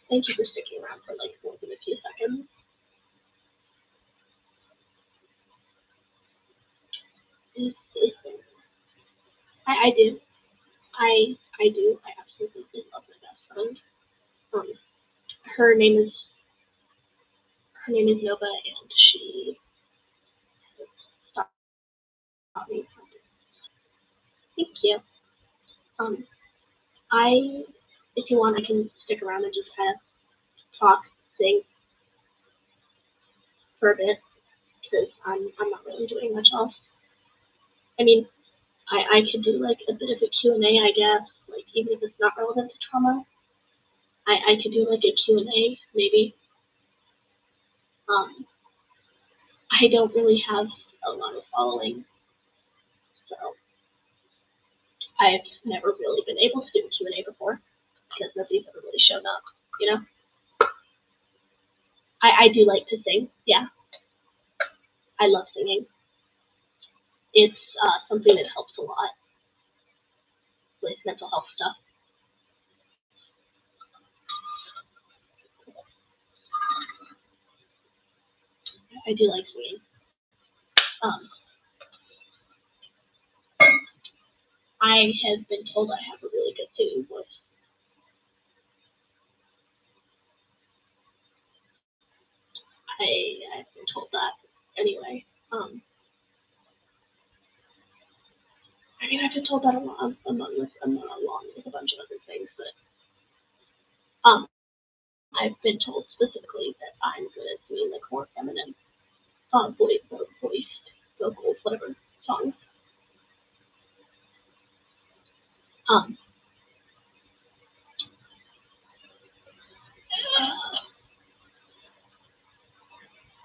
Thank you for sticking around for like more than a few seconds. I do. I do. I absolutely love my best friend. Um, her name is Nova, and she stopped me from it. Thank you. Um, if you want, I can stick around and just kind of talk, sing for a bit, because I'm not really doing much else. I mean, I could do like a bit of a Q&A, I guess, like even if it's not relevant to trauma. I could do like a Q&A, maybe. I don't really have a lot of following, so I've never really been able to do a Q&A before, because nobody's ever really shown up, you know? I do like to sing, yeah. I love singing. It's something that helps a lot with mental health stuff. I do like singing. I have been told I have a really good singing voice. I've been told that anyway. I mean, I've been told that along with a bunch of other things, but I've been told specifically that I'm good at singing like more feminine voiced vocals, whatever songs. Um,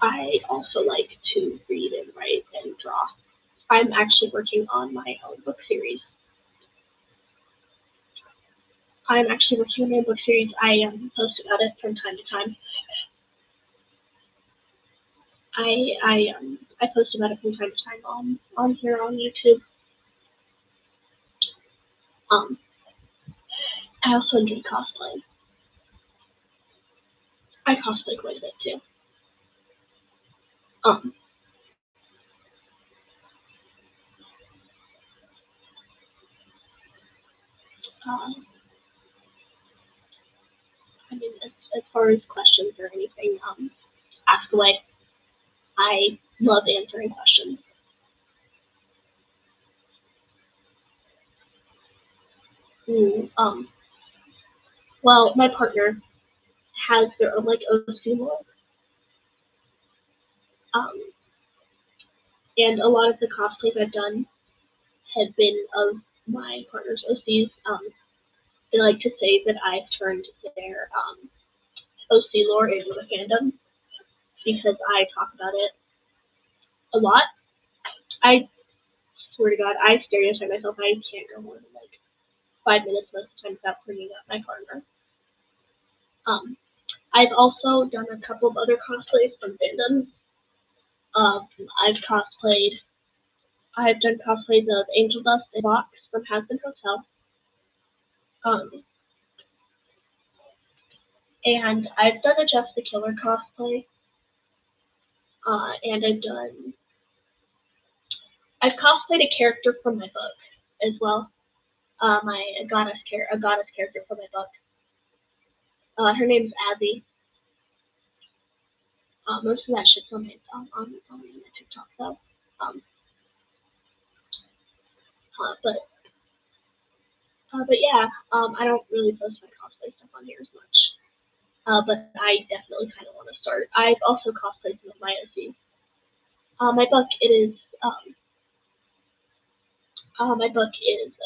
I also like to read and write and draw. I'm actually working on my own book series. I post about it from time to time. I post about it from time to time on here on YouTube. I also enjoy cosplaying. I cosplay quite a bit too. Um, uh, I mean, as far as questions or anything, ask away. I love answering questions. Mm. Well, my partner has their own like OC lore, um, and a lot of the cosplays I've done have been of my partner's OCs. They like to say that I've turned their OC lore into a fandom because I talk about it a lot. I swear to God, I stereotype myself. I can't go more than like 5 minutes most of the time without bringing up my partner. I've also done a couple of other cosplays from fandoms. I've done cosplays of Angel Dust and Box from Has Been Hotel. And I've done a Jeff the Killer cosplay, and I've cosplayed a character from my book as well. A goddess character from my book. Her name's Abby. Most of that shit's on my TikTok though. But yeah, I don't really post my cosplay stuff on here as much. But I definitely kind of want to start. I've also cosplayed some of my OCs. My book is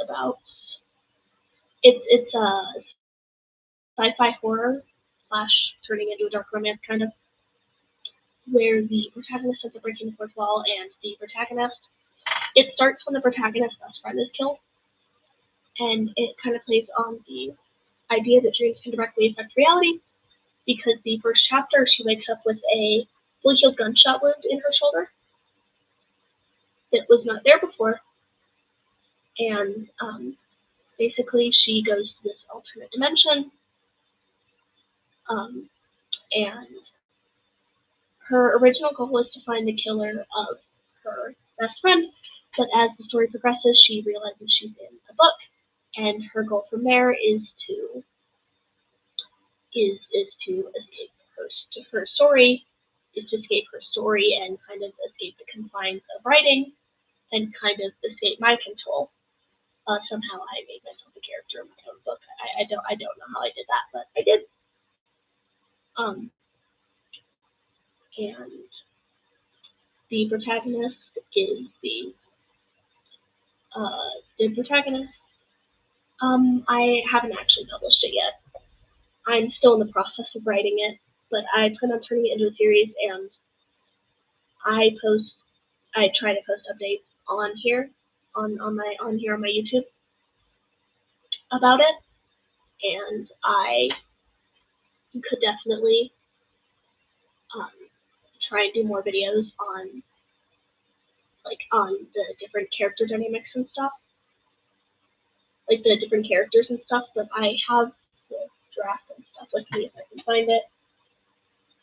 about it's a sci-fi horror / turning into a dark romance kind of, where the protagonist has to break in the fourth wall, and the protagonist. It starts when the protagonist's best friend is killed, and it kind of plays on the idea that dreams can directly affect reality, because the first chapter she wakes up with a fully healed gunshot wound in her shoulder that was not there before, and basically she goes to this alternate dimension, and her original goal is to find the killer of her best friend, but as the story progresses, she realizes she's in a book, and her goal from there is to escape her story, and kind of escape the confines of writing, and kind of escape my control. Somehow I made myself a character in my own book. I don't know how I did that, but I did. And the protagonist is the protagonist. I haven't actually published it yet. I'm still in the process of writing it, but I plan on turning it into a series, and I try to post updates on here, on my YouTube about it, and I could definitely try and do more videos on the different character dynamics and stuff, like the different characters and stuff. But I have the draft and stuff with me if I can find it.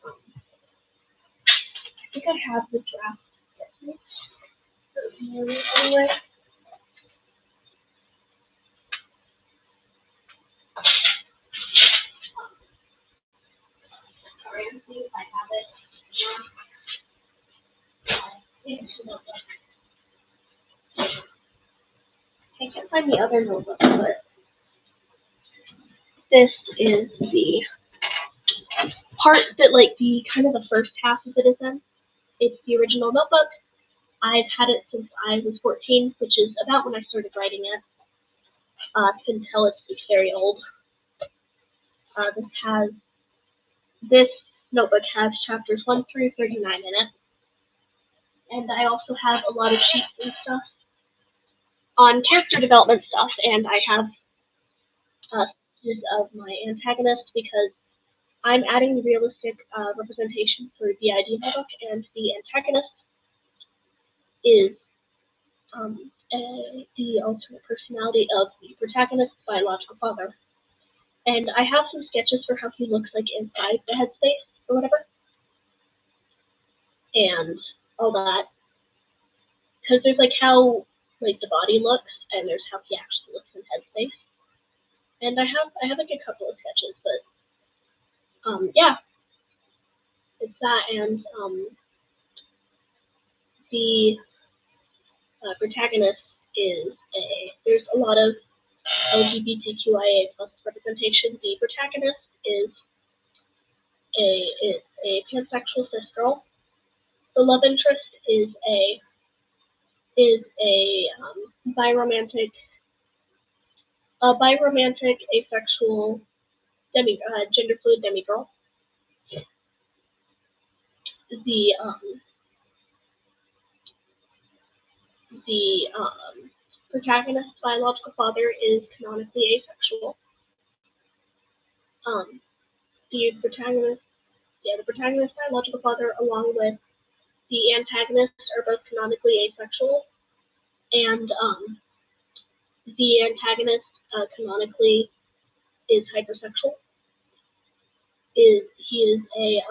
I think I have the draft anyway. Sorry, I'm seeing if I have it. I can't find the other notebook, but this is the part that, like, the kind of the first half of it is in. It's the original notebook. I've had it since I was 14, which is about when I started writing it. You can tell it's very old. This notebook has chapters 1 through 39 in it. And I also have a lot of sheets and stuff on character development stuff, and I have of my antagonist, because I'm adding realistic representation for the idea of the book, and the antagonist is the alternate personality of the protagonist's biological father. And I have some sketches for how he looks like inside the headspace or whatever, and all that. Because there's like how like the body looks, and there's how he actually looks in headspace. And I have like a couple of sketches, but yeah, it's that. And the protagonist is there's a lot of LGBTQIA plus representation. The protagonist is a pansexual cis girl. The love interest is a biromantic asexual gender fluid demigirl. The protagonist's biological father is canonically asexual. The protagonist's biological father, along with the antagonist, are both canonically asexual, and the antagonist canonically is hypersexual. he is a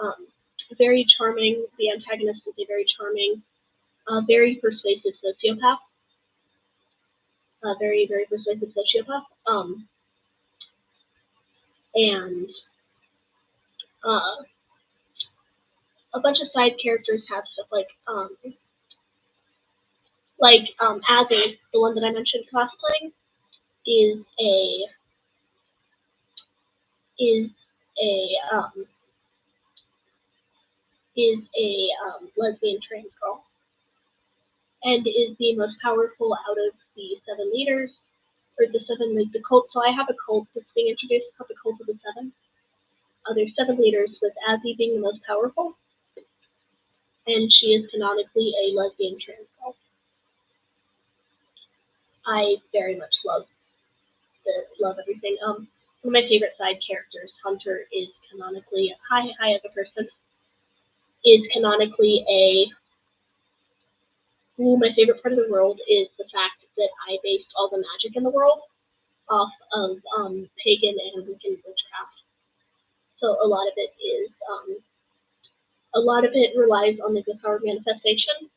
very charming. The antagonist is a very charming, very persuasive sociopath. Very persuasive sociopath. And a bunch of side characters have stuff like Azzy, the one that I mentioned cosplaying, is a lesbian trans girl, and is the most powerful out of the 7 leaders, or the 7, like the cult. So I have a cult that's being introduced called the Cult of the 7. There's 7 leaders, with Azzy being the most powerful, and she is canonically a lesbian trans girl. I very much love everything. One of my favorite side characters, Hunter, is canonically hi as a person. Is canonically a. My favorite part of the world is the fact that I based all the magic in the world off of pagan and Wiccan witchcraft. So a lot of it relies on the power of manifestation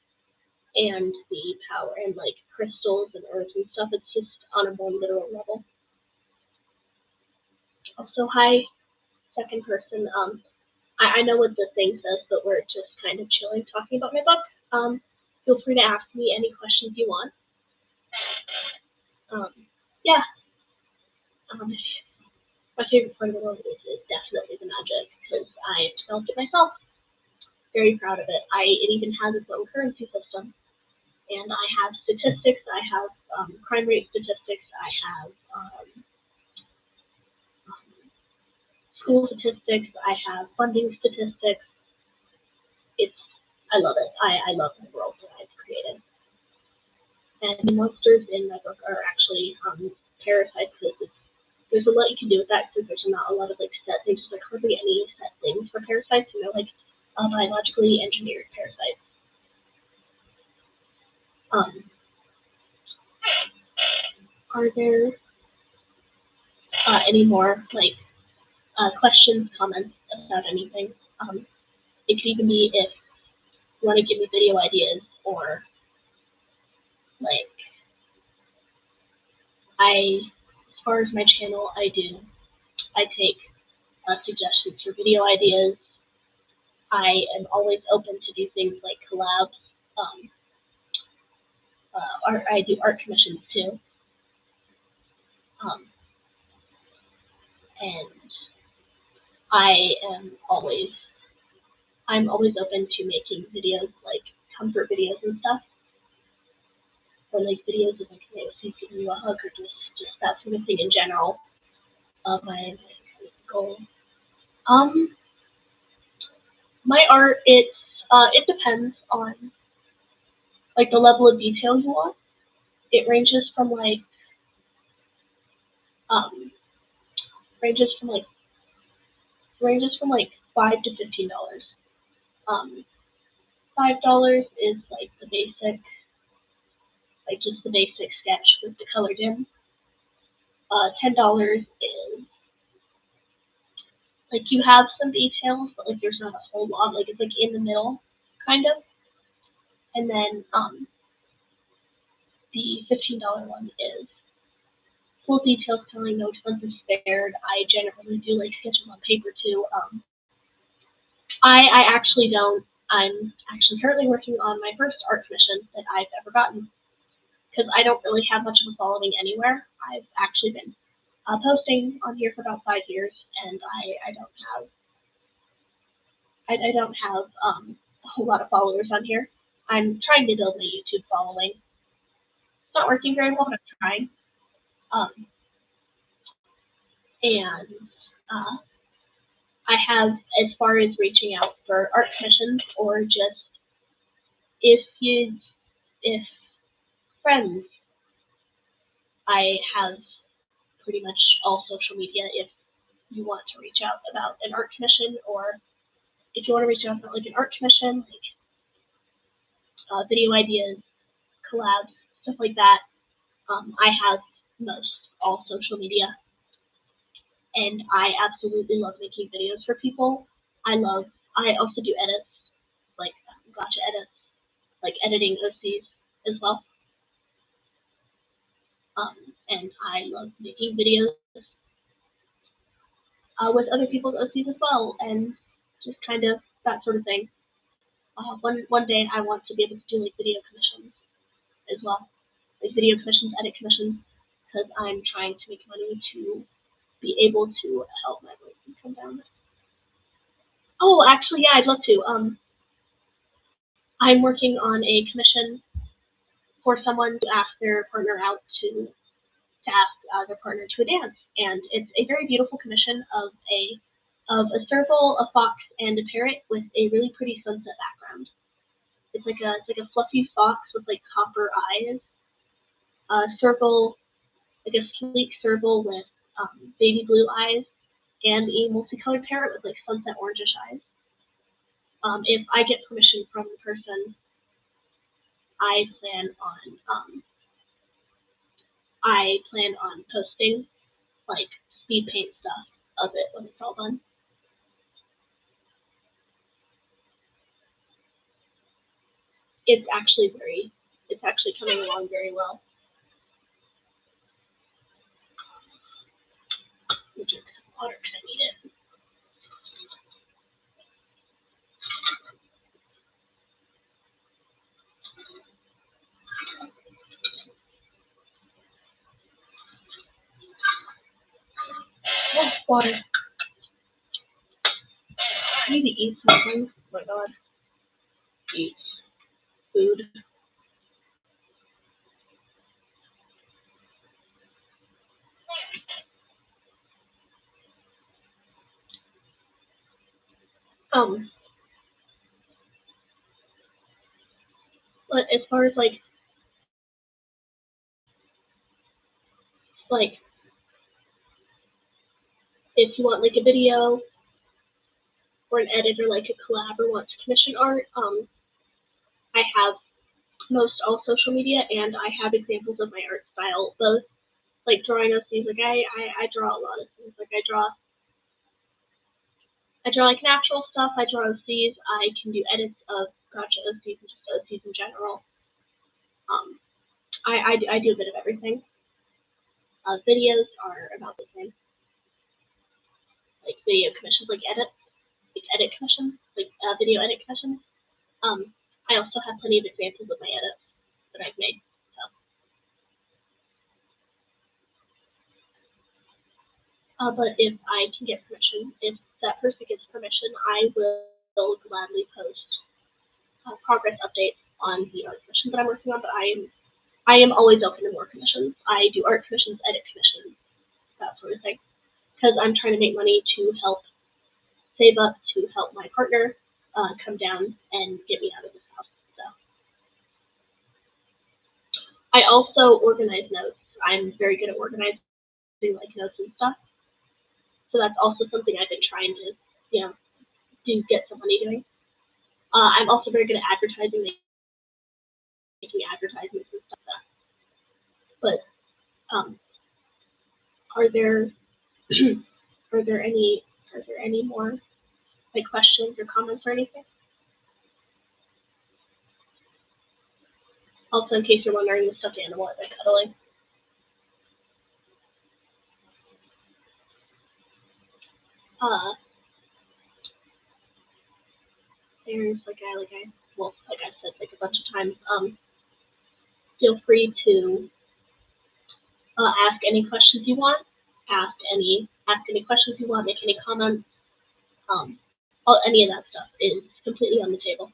and the power and like crystals and earth and stuff. It's just on a more literal level. Also, hi, second person. I know what the thing says, but we're just kind of chilling, talking about my book. Feel free to ask me any questions you want. Yeah. My favorite part of the world is definitely the magic, because I developed it myself. Very proud of it. It even has its own currency system. And I have statistics. I have crime rate statistics. I have school statistics. I have funding statistics. I love it. I love the world that I've created. And the monsters in my book are actually parasites, because there's a lot you can do with that, because there's not a lot of like set things. There's like hardly any set things for parasites. Like biologically engineered parasites. Are there any more like questions, comments about anything? It could even be if you want to give me video ideas, or like as far as my channel, I take suggestions for video ideas. I am always open to do things like collabs. I do art commissions too. And I'm always open to making videos, like comfort videos and stuff, or like videos of like giving you a hug, or just that sort of thing in general. My goal. My art, it depends on like the level of detail you want. It ranges from like $5 to $15. $5 is like the basic, like just the basic sketch with the color dim. $10 is like you have some details, but like there's not a whole lot. Like it's like in the middle, kind of. And then the $15 one is full details, telling no expenses spared. I generally do like sketches on paper too. I actually don't. I'm actually currently working on my first art commission that I've ever gotten, because I don't really have much of a following anywhere. I've actually been posting on here for about 5 years, and I don't have a whole lot of followers on here. I'm trying to build my YouTube following. It's not working very well, but I'm trying. And I have, as far as reaching out for art commissions, or just if friends, I have pretty much all social media. If you want to reach out about an art commission, or if you want to reach out about like an art commission, like video ideas, collabs, stuff like that, I have most all social media. and I absolutely love making videos for people. I also do edits, like gotcha edits, like editing OCs as well. And I love making videos with other people's OCs as well, and just kind of that sort of thing. One day I want to be able to do like video commissions as well, like video commissions, edit commissions, because I'm trying to make money to be able to help my voice come down. Oh, actually, yeah, I'd love to. I'm working on a commission for someone to ask their partner out to ask their partner to a dance, and it's a very beautiful commission of a circle, a fox, and a parrot with a really pretty sunset background. It's like a fluffy fox with like copper eyes, a circle, like a sleek circle with baby blue eyes, and a multicolored parrot with like sunset orangish eyes. If I get permission from the person, I plan on posting like speed paint stuff of it when it's all done. It's actually coming along very well. Let me drink some water because I need it. Oh, water. I need to eat something. Oh my god. Eat food. But as far as like if you want like a video or an edit or like a collab or want to commission art, I have most all social media and I have examples of my art style, both like drawing OCs. Like I draw a lot of things. Like I draw like natural stuff. I draw OCs. I can do edits of gotcha OCs and just OCs in general. I do a bit of everything. Videos are about the same. Like video commissions, like edit commissions, like video edit commissions. I also have plenty of examples of my edits that I've made. But if I can get permission, if that person gets permission, I will gladly post progress updates on the art commission that I'm working on. But I am always open to more commissions. I do art commissions, edit commissions, that sort of thing, because I'm trying to make money to help save up to help my partner come down and get me out of this house. So I also organize notes. I'm very good at organizing like notes and stuff. So that's also something I've been trying to, get some money doing. I'm also very good at advertising, making advertisements and stuff like that. But are there are there any more like questions or comments or anything? Also, in case you're wondering, the stuffed animal is cuddling. There's like I said like a bunch of times. Feel free to ask any questions you want. Ask any questions you want. Make any comments. Any of that stuff is completely on the table.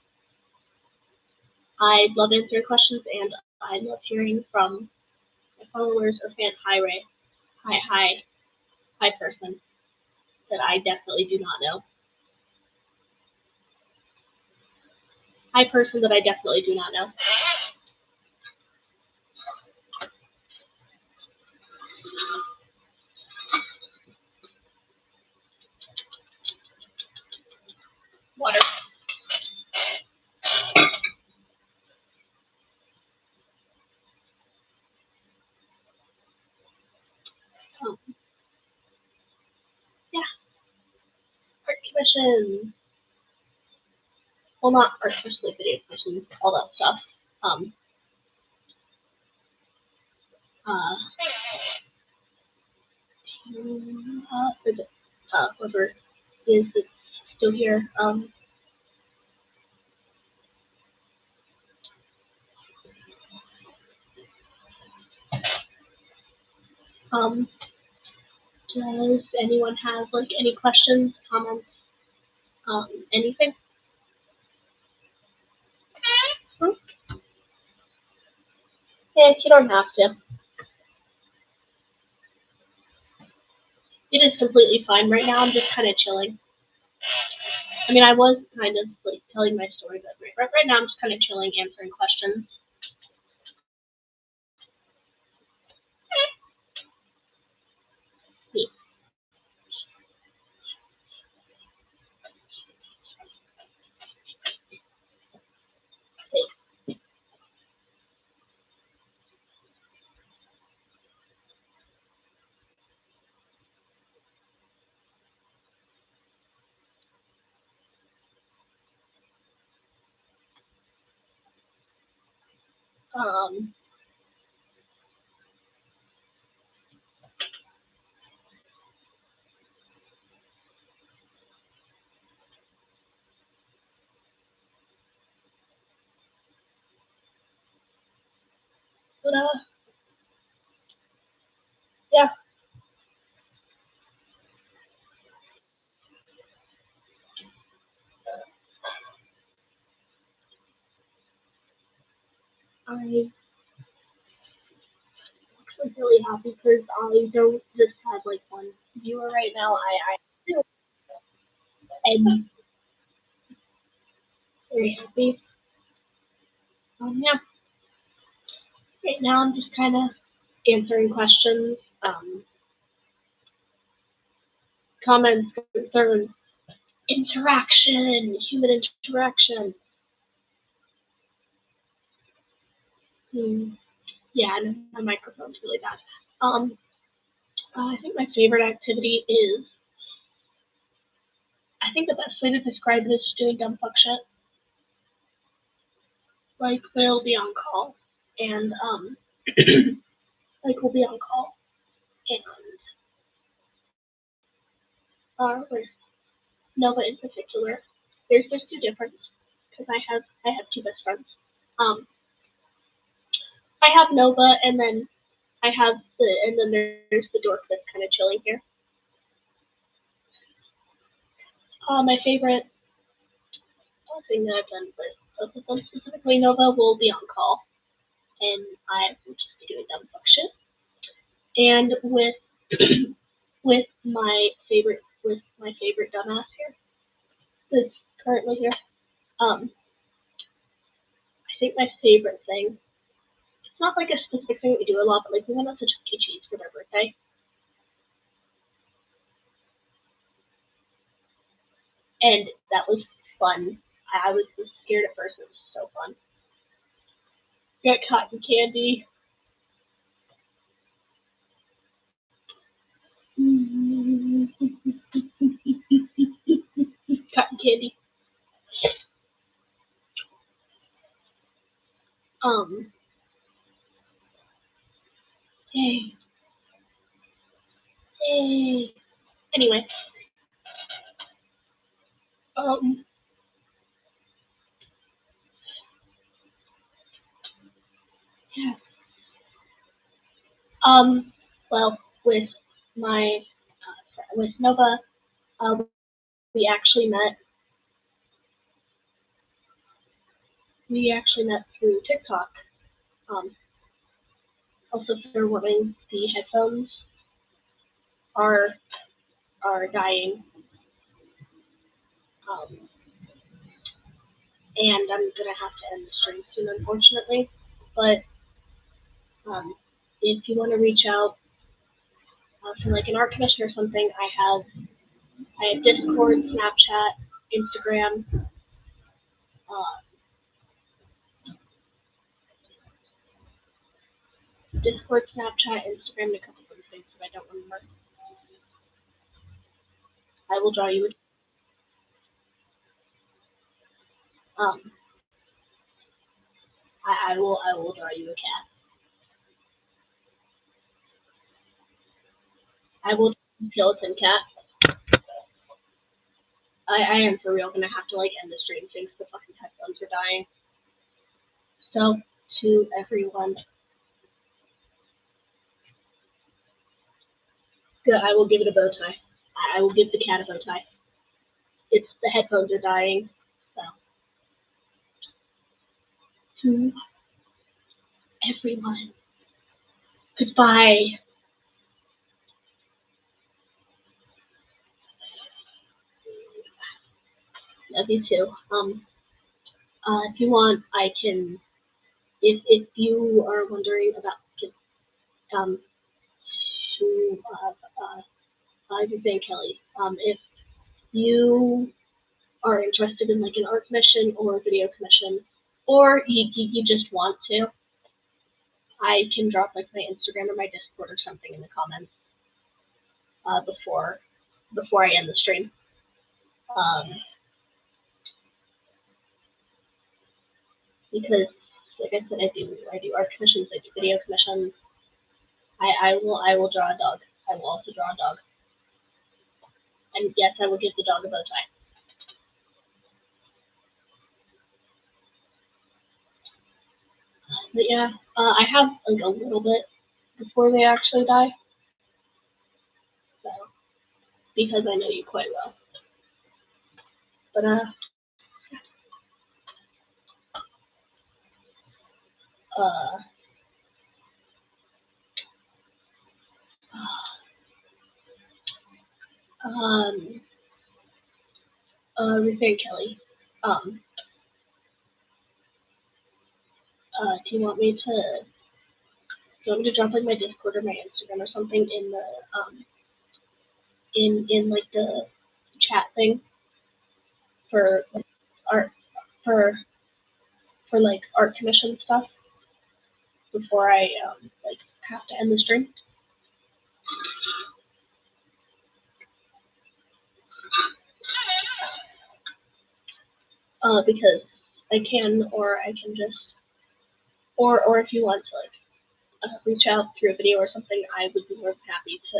I love answering questions, and I love hearing from my followers or fans. Hi, Ray. Hi, person that I definitely do not know. Hi, person that I definitely do not know. Water. questions. Well, not especially video questions, all that stuff. Whoever is that's still here. Does anyone have like any questions, comments, anything? Yeah, you don't have to. It is completely fine right now. I'm just kind of chilling. I mean, I was kind of like telling my story, but right now I'm just kind of chilling, answering questions. Neat. Um, but yeah, I'm actually really happy because I don't just have like one viewer right now. I'm very happy. Yeah, right now I'm just kind of answering questions, comments, concerns, interaction, human interaction. Hmm. Yeah, and my microphone's really bad. I think my favorite activity is, I think the best way to describe it is just doing dumb fuck shit. Like, they'll be on call, and, like, we'll be on call, and, with Nova in particular, there's two differences, because I have two best friends. I have Nova, and then there's the dork that's kind of chilling here. My favorite thing that I've done with both of them, specifically Nova, will be on call, and I will just be doing dumb fuck shit. And with my favorite dumbass here, that's currently here, I think my favorite thing, it's not like a specific thing that we do a lot, but like we went out to Chuck E. Cheese for their birthday, and that was fun. I was scared at first, it was so fun. Got cotton candy. Cotton candy. Um, hey, hey. Anyway, um, yeah. Well, with my, with Nova, uh, we actually met, through TikTok. Um, also, if they're wanting, the headphones are dying, um, and I'm gonna have to end the stream soon, unfortunately. But if you want to reach out for like an art commission or something, I have Discord, Snapchat, Instagram, uh, Discord, Snapchat, Instagram, and a couple other things that I don't remember. I will draw you. I will draw you a cat. I will draw a skeleton cat. I am for real gonna have to like end the stream since the fucking headphones are dying. So to everyone, good. I will give it a bow tie. I will give the cat a bow tie. It's the headphones are dying. So to everyone, goodbye. Love you too. If you want, I can. If you are wondering about to Kelly, if you are interested in like an art commission or a video commission, or you just want to, I can drop like my Instagram or my Discord or something in the comments before I end the stream. Because like I said, I do art commissions, I do video commissions. I will draw a dog. I will also draw a dog. And yes, I will give the dog a bow tie. But yeah, I have like a little bit before they actually die. So, because I know you quite well. But Ruth Kelly, do you want me to drop like my Discord or my Instagram or something in the in like the chat thing for like art for like art commission stuff before I like have to end the stream? Because I can, or I can just, or if you want to like reach out through a video or something, I would be more than happy to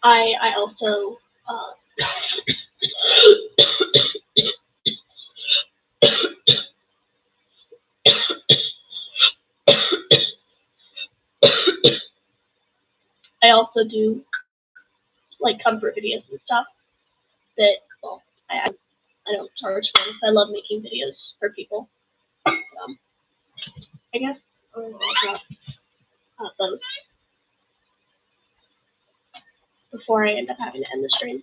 I also I also do like comfort videos and stuff that, well, I don't charge for them. I love making videos for people. I guess I'll drop those before I end up having to end the stream.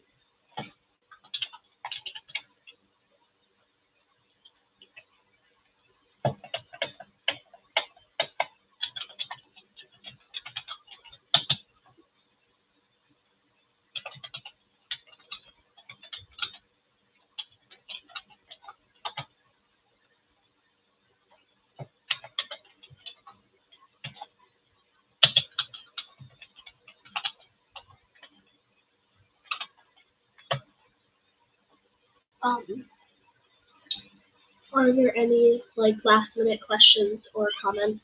Are there any like last minute questions or comments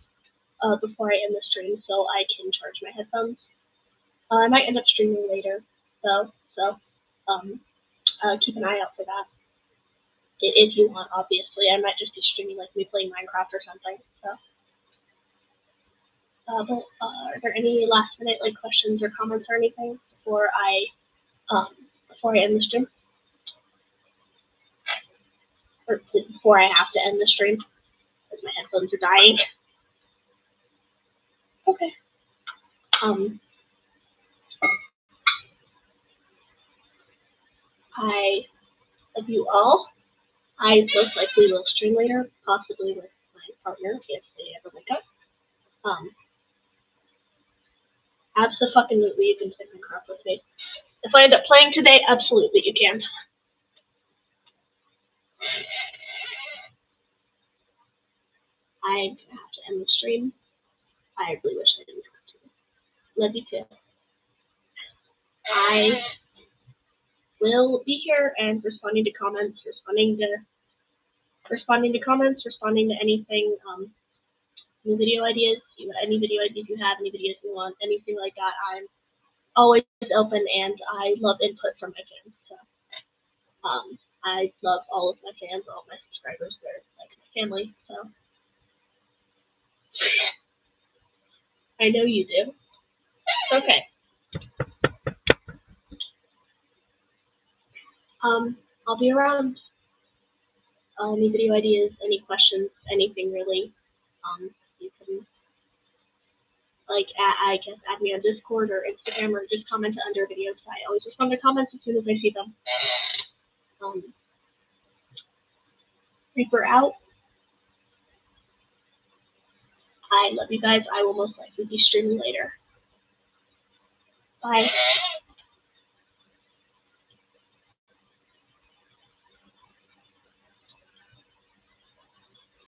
before I end the stream so I can charge my headphones? I might end up streaming later, so keep an eye out for that. If you want, obviously, I might just be streaming like me playing Minecraft or something. So, but are there any last minute like questions or comments or anything before I end the stream? Or before I have to end the stream, because my headphones are dying. Okay. I love you all. I most likely will stream later, possibly with my partner if they ever wake up. Absolutely, you can play Minecraft with me. If I end up playing today, absolutely you can. I'm gonna have to end the stream. I really wish I didn't have to. Love you too. I will be here and responding to comments, responding to anything, new video ideas, any video ideas you have, any videos you want, anything like that. I'm always open, and I love input from my fans. So, I love all of my fans, all of my subscribers. They're like my family. So, I know you do. Okay. I'll be around. Any video ideas, any questions, anything really. You can, like, I guess add me on Discord or Instagram, or just comment under videos. I always respond to comments as soon as I see them. Reaper out. I love you guys. I will most likely be streaming later. Bye.